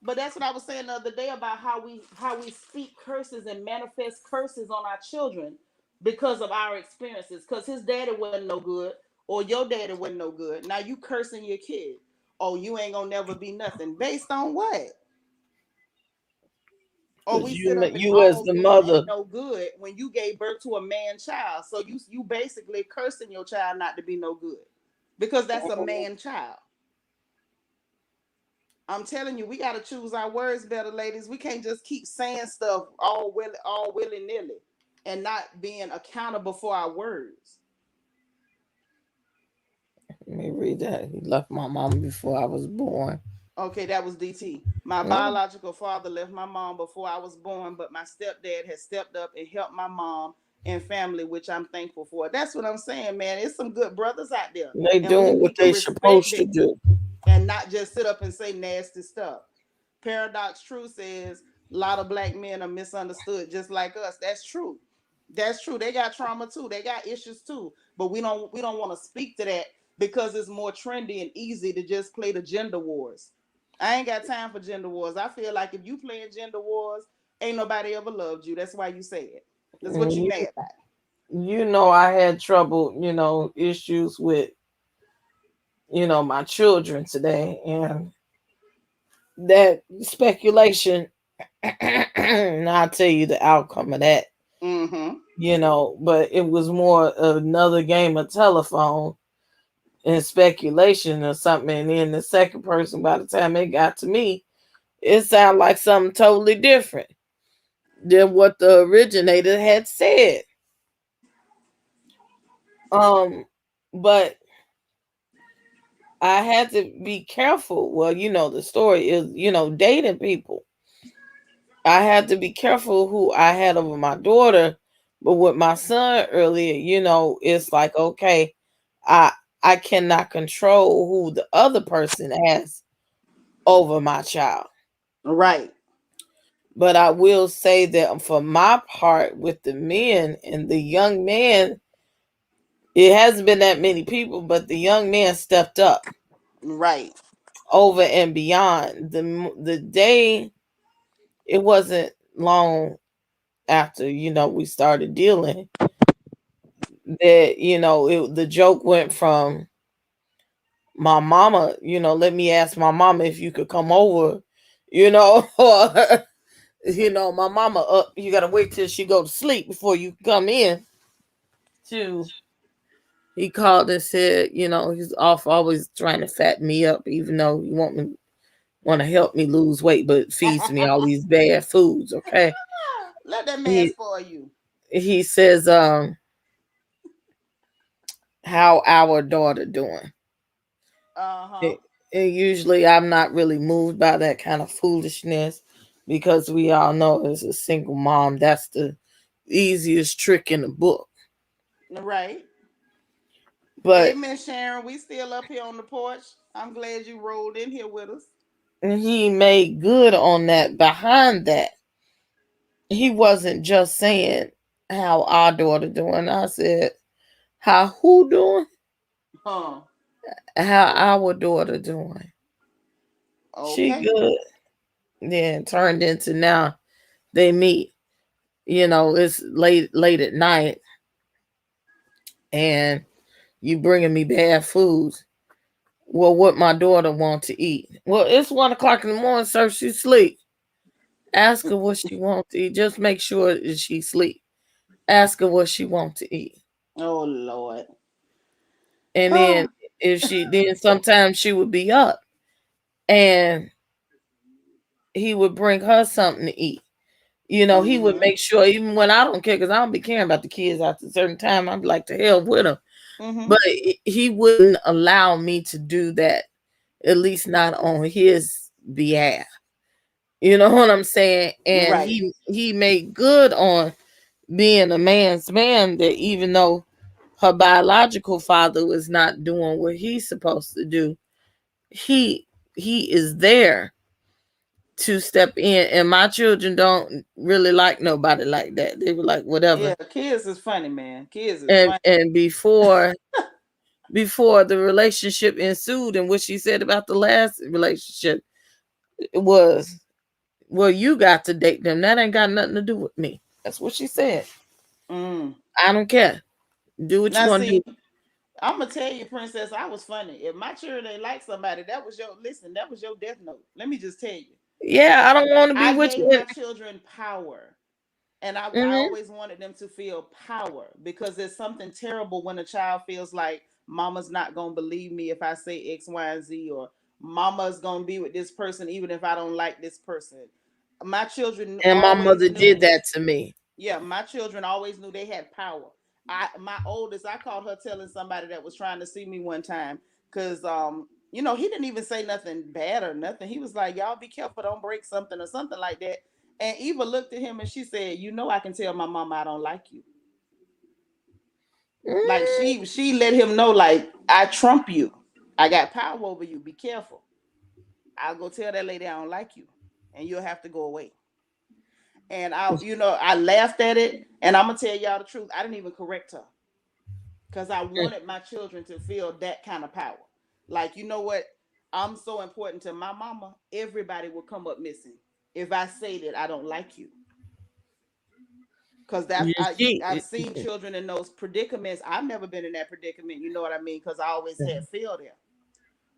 But that's what I was saying the other day about how we speak curses and manifest curses on our children because of our experiences. Because his daddy wasn't no good, or your daddy wasn't no good. Now you cursing your kid. Oh, you ain't gonna never be nothing. Based on what? Or Because we sit up and you as all the good mother, ain't no good when you gave birth to a man child. So you basically cursing your child not to be no good because that's a man child. I'm telling you, we got to choose our words better, ladies. We can't just keep saying stuff all willy nilly, and not being accountable for our words. let me read that. He left my mom before I was born. Okay, that was DT. My Oh, biological father left my mom before I was born, but my stepdad has stepped up and helped my mom and family, which I'm thankful for. That's what I'm saying, man. It's some good brothers out there, they and we doing what need to they respect supposed to them do. and not just sit up and say nasty stuff. Paradox True says a lot of black men are misunderstood just like us. That's true. That's true. They got trauma too. They got issues too. But we don't want to speak to that because it's more trendy and easy to just play the gender wars. I ain't got time for gender wars. I feel like if you playing gender wars, ain't nobody ever loved you. That's why you say it. That's what And you mad about. I had trouble, issues with, my children today, and that speculation, and I'll tell you the outcome of that, Mm-hmm. but it was more another game of telephone and speculation or something. And then the second person, by the time it got to me, it sounded like something totally different than what the originator had said. Um, but I had to be careful. Well, the story is, dating people. I had to be careful who I had over my daughter. But with my son earlier, it's like, okay, I I cannot control who the other person has over my child. Right. But I will say that for my part with the men and the young man, it hasn't been that many people, but the young man stepped up Right. over and beyond. The day, it wasn't long after, we started dealing, that, the joke went from my mama, let me ask my mama if you could come over, or, my mama up, you gotta wait till she go to sleep before you come in, to he called and said, he's off always trying to fatten me up, even though he want to help me lose weight, but feeds me all these bad foods. Okay, Let that man he spoil you. he says, how our daughter doing? Uh-huh. And and usually I'm not really moved by that kind of foolishness, because we all know as a single mom, that's the easiest trick in the book. Right. Hey, But Miss Sharon, we still up here on the porch. I'm glad you rolled in here with us. he made good on that. Behind that, he wasn't just saying how our daughter doing. I said, how who doing? Huh. How our daughter doing? She Okay. good. Then turned into now they meet. It's late at night, and you bringing me bad foods. Well, what my daughter want to eat? Well, it's 1 o'clock in the morning, sir. She sleep. Ask her what she want to eat. Just make sure that she sleep. Ask her what she want to eat. Oh Lord. And then, if she then sometimes she would be up, and he would bring her something to eat. He would Mm-hmm. make sure, even when I don't care, because I don't be caring about the kids after a certain time. I'm like, to hell with them. Mm-hmm. But he wouldn't allow me to do that, at least not on his behalf. You know what I'm saying? And Right. he made good on being a man's man, that even though her biological father was not doing what he's supposed to do, he he is there to step in. And my children don't really like nobody like that. They were like, Yeah, whatever. kids is funny, man. Kids is And funny. before the relationship ensued, and what she said about the last relationship, it was, well, you got to date them. That ain't got nothing to do with me. That's what she said. Mm. I don't care. Do what you Now want to see, do. I'm gonna tell you, Princess, I was funny. If my children ain't like somebody, that was your death note. Let me just tell you. Yeah, I don't want to be I with gave you. my children power. And I Mm-hmm. always wanted them to feel power, because there's something terrible when a child feels like mama's not going to believe me if I say X, Y, and Z, or mama's going to be with this person even if I don't like this person. My children And my always mother did knew. that to me. Yeah, my children always knew they had power. My oldest, I called her telling somebody that was trying to see me one time, because he didn't even say nothing bad or nothing. He was like, "Y'all be careful, don't break something," or something like that. And Eva looked at him and she said, I can tell my mama I don't like you. Like Mm, she let him know, like, I trump you. I got power over you. Be careful. I'll go tell that lady I don't like you, and you'll have to go away. And I laughed at it, and I'm gonna tell y'all the truth. I didn't even correct her, because I wanted my children to feel that kind of power. Like, you know what? I'm so important to my mama. Everybody will come up missing if I say that I don't like you. Because yeah, I've seen children in those predicaments. I've never been in that predicament. You know what I mean? Because I always had Phil there.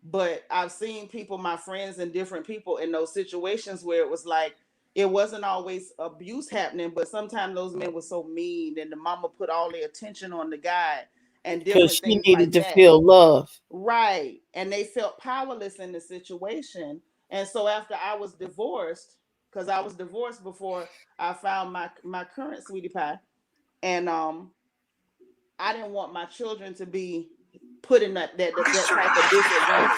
But I've seen people, my friends, and different people in those situations where it was like, it wasn't always abuse happening, but sometimes those men were so mean, and the mama put all the attention on the guy and because different she things needed like to that. feel love. Right. And they felt powerless in the situation. And so after I was divorced, because I was divorced before I found my current sweetie pie, and I didn't want my children to be put in that type of disadvantage.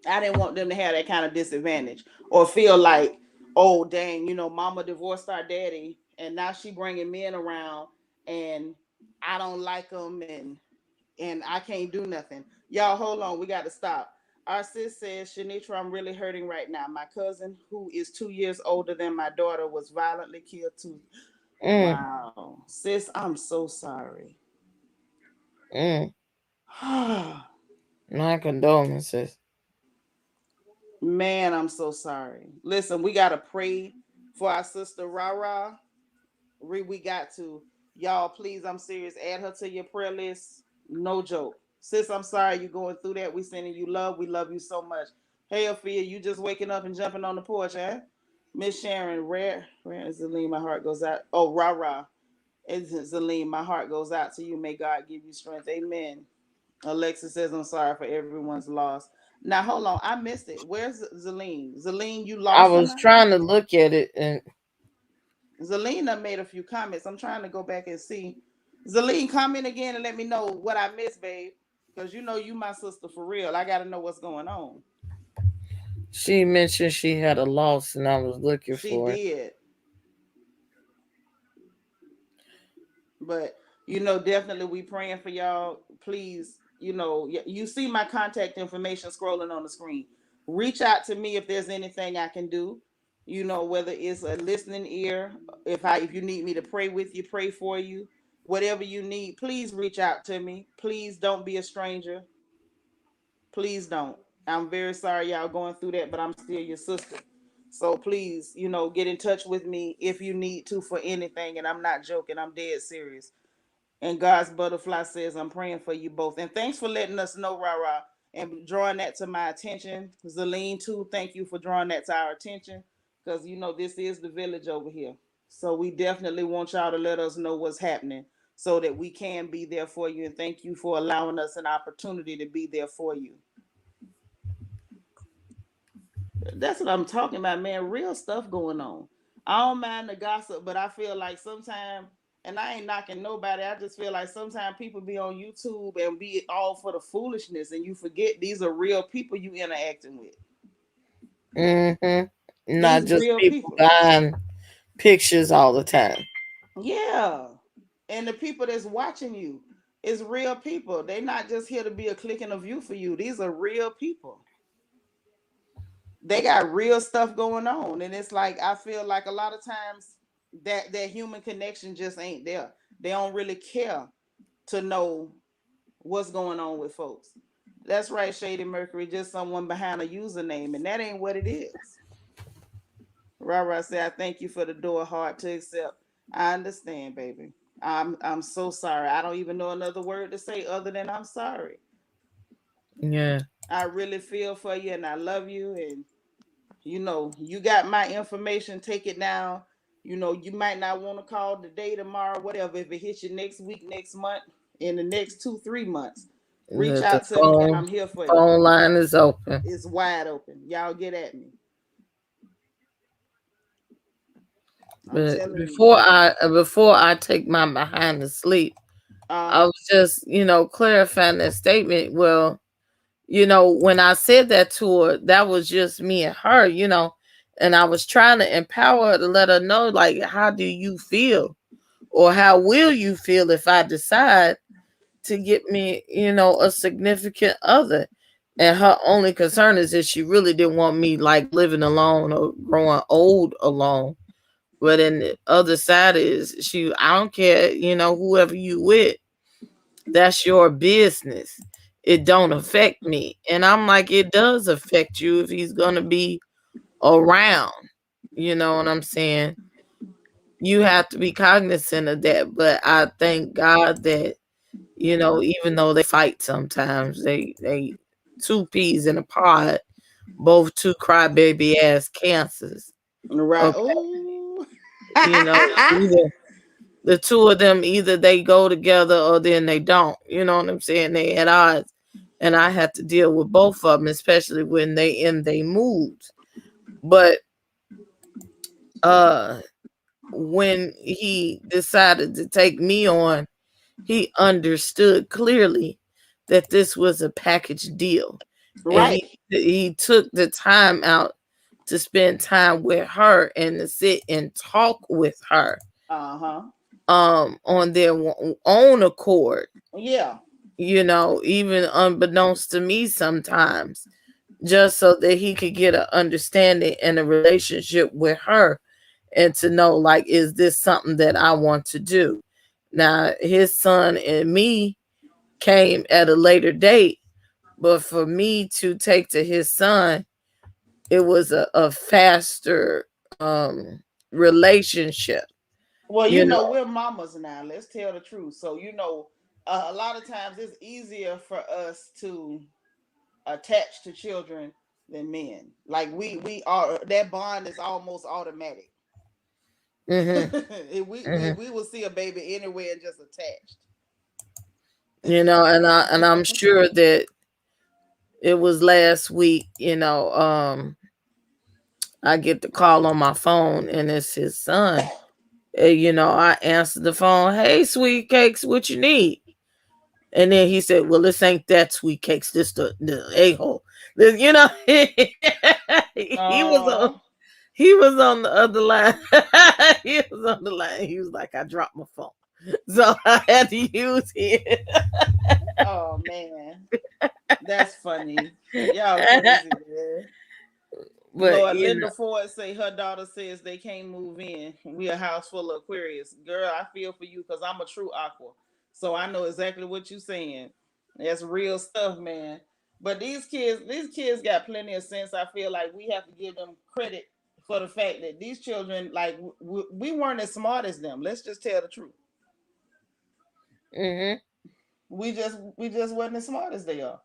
I didn't want them to have that kind of disadvantage, or feel like, oh dang, mama divorced our daddy, and now she bringing men around, and I don't like them, and I can't do nothing. Y'all, hold on, we got to stop. Our sis says, Seanitra, I'm really hurting right now. My cousin, who is 2 years older than my daughter, was violently killed too. Mm, Wow, sis, I'm so sorry. mm. My condolences. Man, I'm so sorry. Listen, we gotta pray for our sister Rara. We got to. Y'all, please, I'm serious. Add her to your prayer list. No joke. Sis, I'm sorry you're going through that. We sending you love. We love you so much. Hey, Ophelia, you just waking up and jumping on the porch, eh? Miss Sharon, rare is Zeline, my heart goes out. Oh, Rara. It's Zeline, my heart goes out to you. May God give you strength. Amen. Alexa says, I'm sorry for everyone's loss. Now, hold on. I missed it. Where's Zeline? Zeline, you I lost was somebody? trying to look at it, and Zelina made a few comments. I'm trying to go back and see. Zeline, comment again and let me know what I missed, babe. Because you my sister for real. I got to know what's going on. she mentioned she had a loss, and I was looking She for it. did. But definitely we praying for y'all. Please, you see my contact information scrolling on the screen. Reach out to me if there's anything I can do. Whether it's a listening ear, if you need me to pray with you, pray for you, whatever you need, please reach out to me. Please don't be a stranger. Please don't. I'm very sorry y'all going through that, but I'm still your sister. So please, get in touch with me if you need to for anything. And I'm not joking. I'm dead serious. And God's butterfly says, I'm praying for you both. And thanks for letting us know, Rara, and drawing that to my attention. Zaleen, too, thank you for drawing that to our attention. Because, this is the village over here. So we definitely want y'all to let us know what's happening so that we can be there for you. And thank you for allowing us an opportunity to be there for you. That's what I'm talking about, man. Real stuff going on. I don't mind the gossip, but I feel like sometimes, and I ain't knocking nobody, I just feel like sometimes people be on YouTube and be all for the foolishness, and you forget these are real people you interacting with. Mm-hmm. Not These just real people people. buying pictures all the time. Yeah. And the people that's watching you is real people. They not just here to be a click and a view for you. These are real people. They got real stuff going on, and it's like I feel like a lot of times that human connection just ain't there. They don't really care to know what's going on with folks. That's right, Shady Mercury, just someone behind a username, and that ain't what it is. Rara said, I thank you for the door, hard to accept. I understand, baby. I'm so sorry. I don't even know another word to say other than I'm sorry. Yeah. I really feel for you, and I love you, and You got my information, take it down. You might not want to call today, tomorrow, whatever. If it hits you next week, next month, in the next 2, 3 months, reach The out to me. phone I'm here for you. phone line is open. It's wide open. Y'all get at me. I'm But telling you. before I take my behind to sleep, I Uh-huh. was just, clarifying that statement. Well, when I said that to her, that was just me and her, and I was trying to empower her to let her know, like, how do you feel? Or how will you feel if I decide to get me, a significant other? And her only concern is that she really didn't want me like living alone or growing old alone. But then the other side is I don't care, whoever you with, that's your business. It don't affect me. And I'm like, it does affect you if he's gonna be around. You know what I'm saying? You have to be cognizant of that. But I thank God that, even though they fight sometimes, they two peas in a pod, both two crybaby ass cancers. Right. Okay. Oh. Either the two of them, either they go together or then they don't. You know what I'm saying? They at odds. And I had to deal with both of them, especially when they in their moods. But uh when he decided to take me on, he understood clearly that this was a package deal. And Right. he took the time out to spend time with her and to sit and talk with her Uh-huh. on their own accord, Yeah. even unbeknownst to me sometimes, just so that he could get an understanding and a relationship with her and to know, like, is this something that I want to do? Now, his son and me came at a later date, but for me to take to his son, it was a faster relationship, Well, you know. we're mamas now. Let's tell the truth. So, a lot of times it's easier for us to attach to children than men. Like we are, that bond is almost automatic. Hmm. Hmm. We will see a baby anywhere and just attached. And I'm sure that it was last week, I get the call on my phone and it's his son. I answered the phone, "Hey, sweet cakes, what you need?" And then he said, "Well, this ain't that sweet cakes, this the a-hole." He was on Uh-huh. he was on the other line. He was on the line. He was like, "I dropped my phone." So I had to use it. Oh man. That's funny. Y'all crazy, man. But Lord, Linda Ford say her daughter says they can't move in. We a house full of Aquarius. Girl, I feel for you because I'm a true aqua. So I know exactly what you're saying. That's real stuff, man. But these kids got plenty of sense. I feel like we have to give them credit for the fact that these children, like, we weren't as smart as them. Let's just tell the truth. hmm We just wasn't as smart as they are.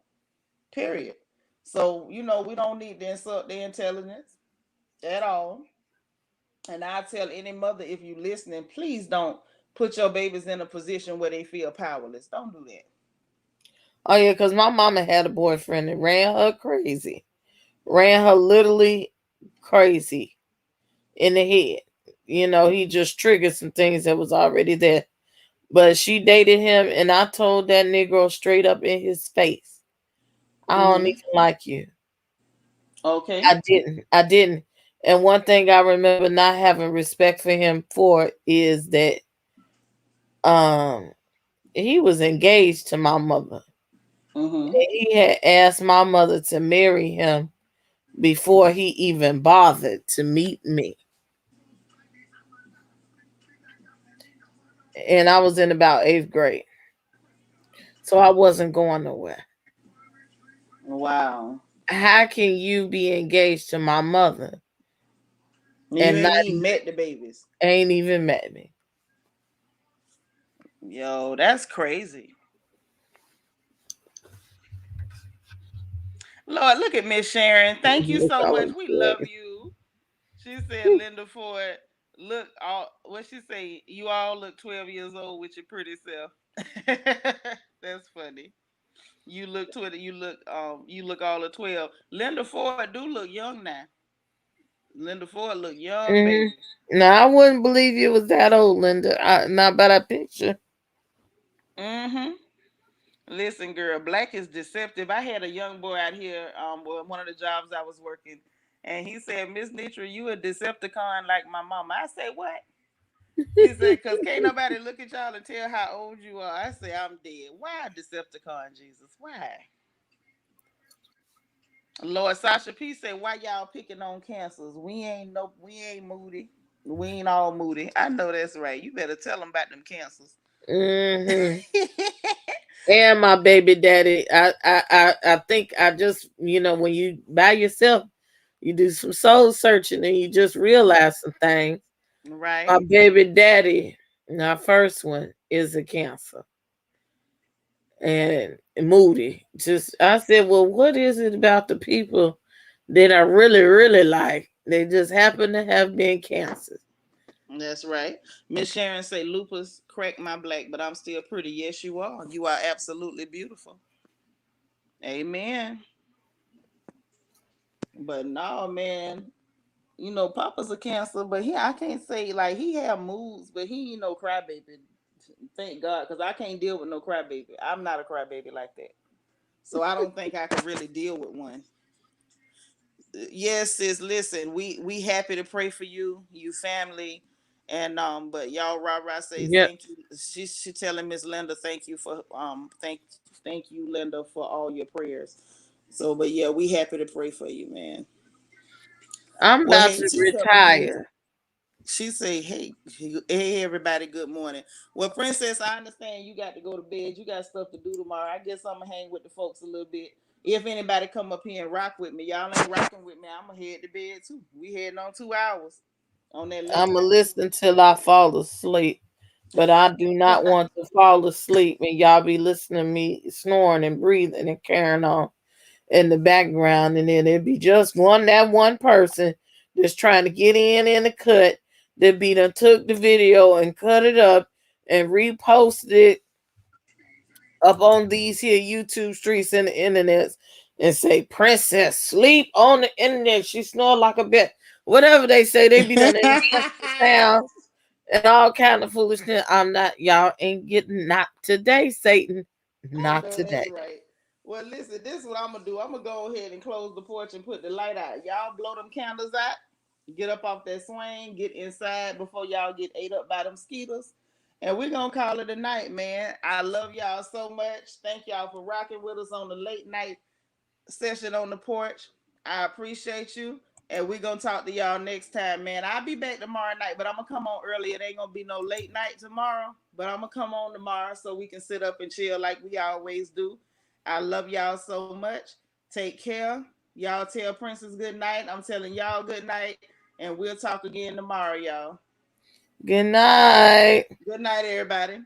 Period. So, we don't need to insult their intelligence at all. And I tell any mother, if you listening, please don't put your babies in a position where they feel powerless. Don't do that. Oh yeah, because my mama had a boyfriend that ran her crazy, ran her literally crazy in the head. He just triggered some things that was already there. But she dated him, and I told that Negro straight up in his face, "I don't Mm-hmm. even like you." Okay. I didn't. I didn't. And one thing I remember not having respect for him for is that um he was engaged to my mother. Mm-hmm. And he had asked my mother to marry him before he even bothered to meet me. And I was in about 8th grade. So I wasn't going nowhere. Wow. How can you be engaged to my mother You and not ain't even met the babies. ain't even met me? Yo, that's crazy. Lord, look at Miss Sharon. Thank you Which so I much. was We love good. you. She said Linda Ford look all what she say, you all look 12 years old with your pretty self. That's funny. You look all of 12. Linda Ford do look young now. Linda Ford look young, Hmm. baby. No, I wouldn't believe you was that old, Linda. Not by that picture. Mm-hmm. Listen, girl, black is deceptive. I had a young boy out here, one of the jobs I was working, and he said, Miss Nitra, you a Decepticon like my mama. I said, what? He said, cause can't nobody look at y'all and tell how old you are. I say, I'm dead. Why a Decepticon, Jesus? Why? Lord Sasha P said, why y'all picking on cancers? We ain't moody. We ain't all moody. I know that's right. You better tell them about them cancers. Hmm. And my baby daddy, I think I just, when you by yourself, you do some soul searching and you just realize some things. My Right? baby daddy, my first one, is a cancer and moody. Just I said, well, what is it about the people that I really, really like? They just happen to have been cancers. That's right. Miss Sharon say lupus cracked my black, but I'm still pretty. Yes, you are. You are absolutely beautiful. Amen. But no, man. Papa's a cancer, but I can't say like he have moods, but he ain't no crybaby. Thank God, because I can't deal with no crybaby. I'm not a crybaby like that. So I don't think I could really deal with one. Yes, sis. Listen, we happy to pray for you, you family, and but y'all, rah say Yep. thank you. She telling Miss Linda thank you for thank you Linda for all your prayers. So, but yeah, we happy to pray for you, man. I'm Well, about hey, to teacup again. retire. She say, hey, everybody, good morning. Well, Princess, I understand you got to go to bed. You got stuff to do tomorrow. I guess I'm gonna hang with the folks a little bit. If anybody come up here and rock with me, y'all ain't rocking with me. I'm gonna head to bed too. We heading on 2 hours on that late I'm gonna night listen till I fall asleep. But I do not TV. want to fall asleep and y'all be listening to me snoring and breathing and carrying on in the background, and then it'd be just one person that's trying to get in the cut that be done took the video and cut it up and reposted it up on these here YouTube streets and the internet and say Princess sleep on the internet. She snore like a bitch. Whatever they say, they be done invent the sound and all kind of foolishness. I'm not, y'all ain't getting not today, Satan. I Not know that's today. right. Well, listen, this is what I'm gonna do. I'm gonna go ahead and close the porch and put the light out. Y'all blow them candles out. Get up off that swing. Get inside before y'all get ate up by them mosquitoes. And we're gonna call it a night, man. I love y'all so much. Thank y'all for rocking with us on the late night session on the porch. I appreciate you. And we're gonna talk to y'all next time, man. I'll be back tomorrow night, but I'm gonna come on early. It ain't gonna be no late night tomorrow, but I'm gonna come on tomorrow so we can sit up and chill like we always do. I love y'all so much. Take care. Y'all tell Princess good night. I'm telling y'all good night, and we'll talk again tomorrow, y'all. Good night. Good night, everybody.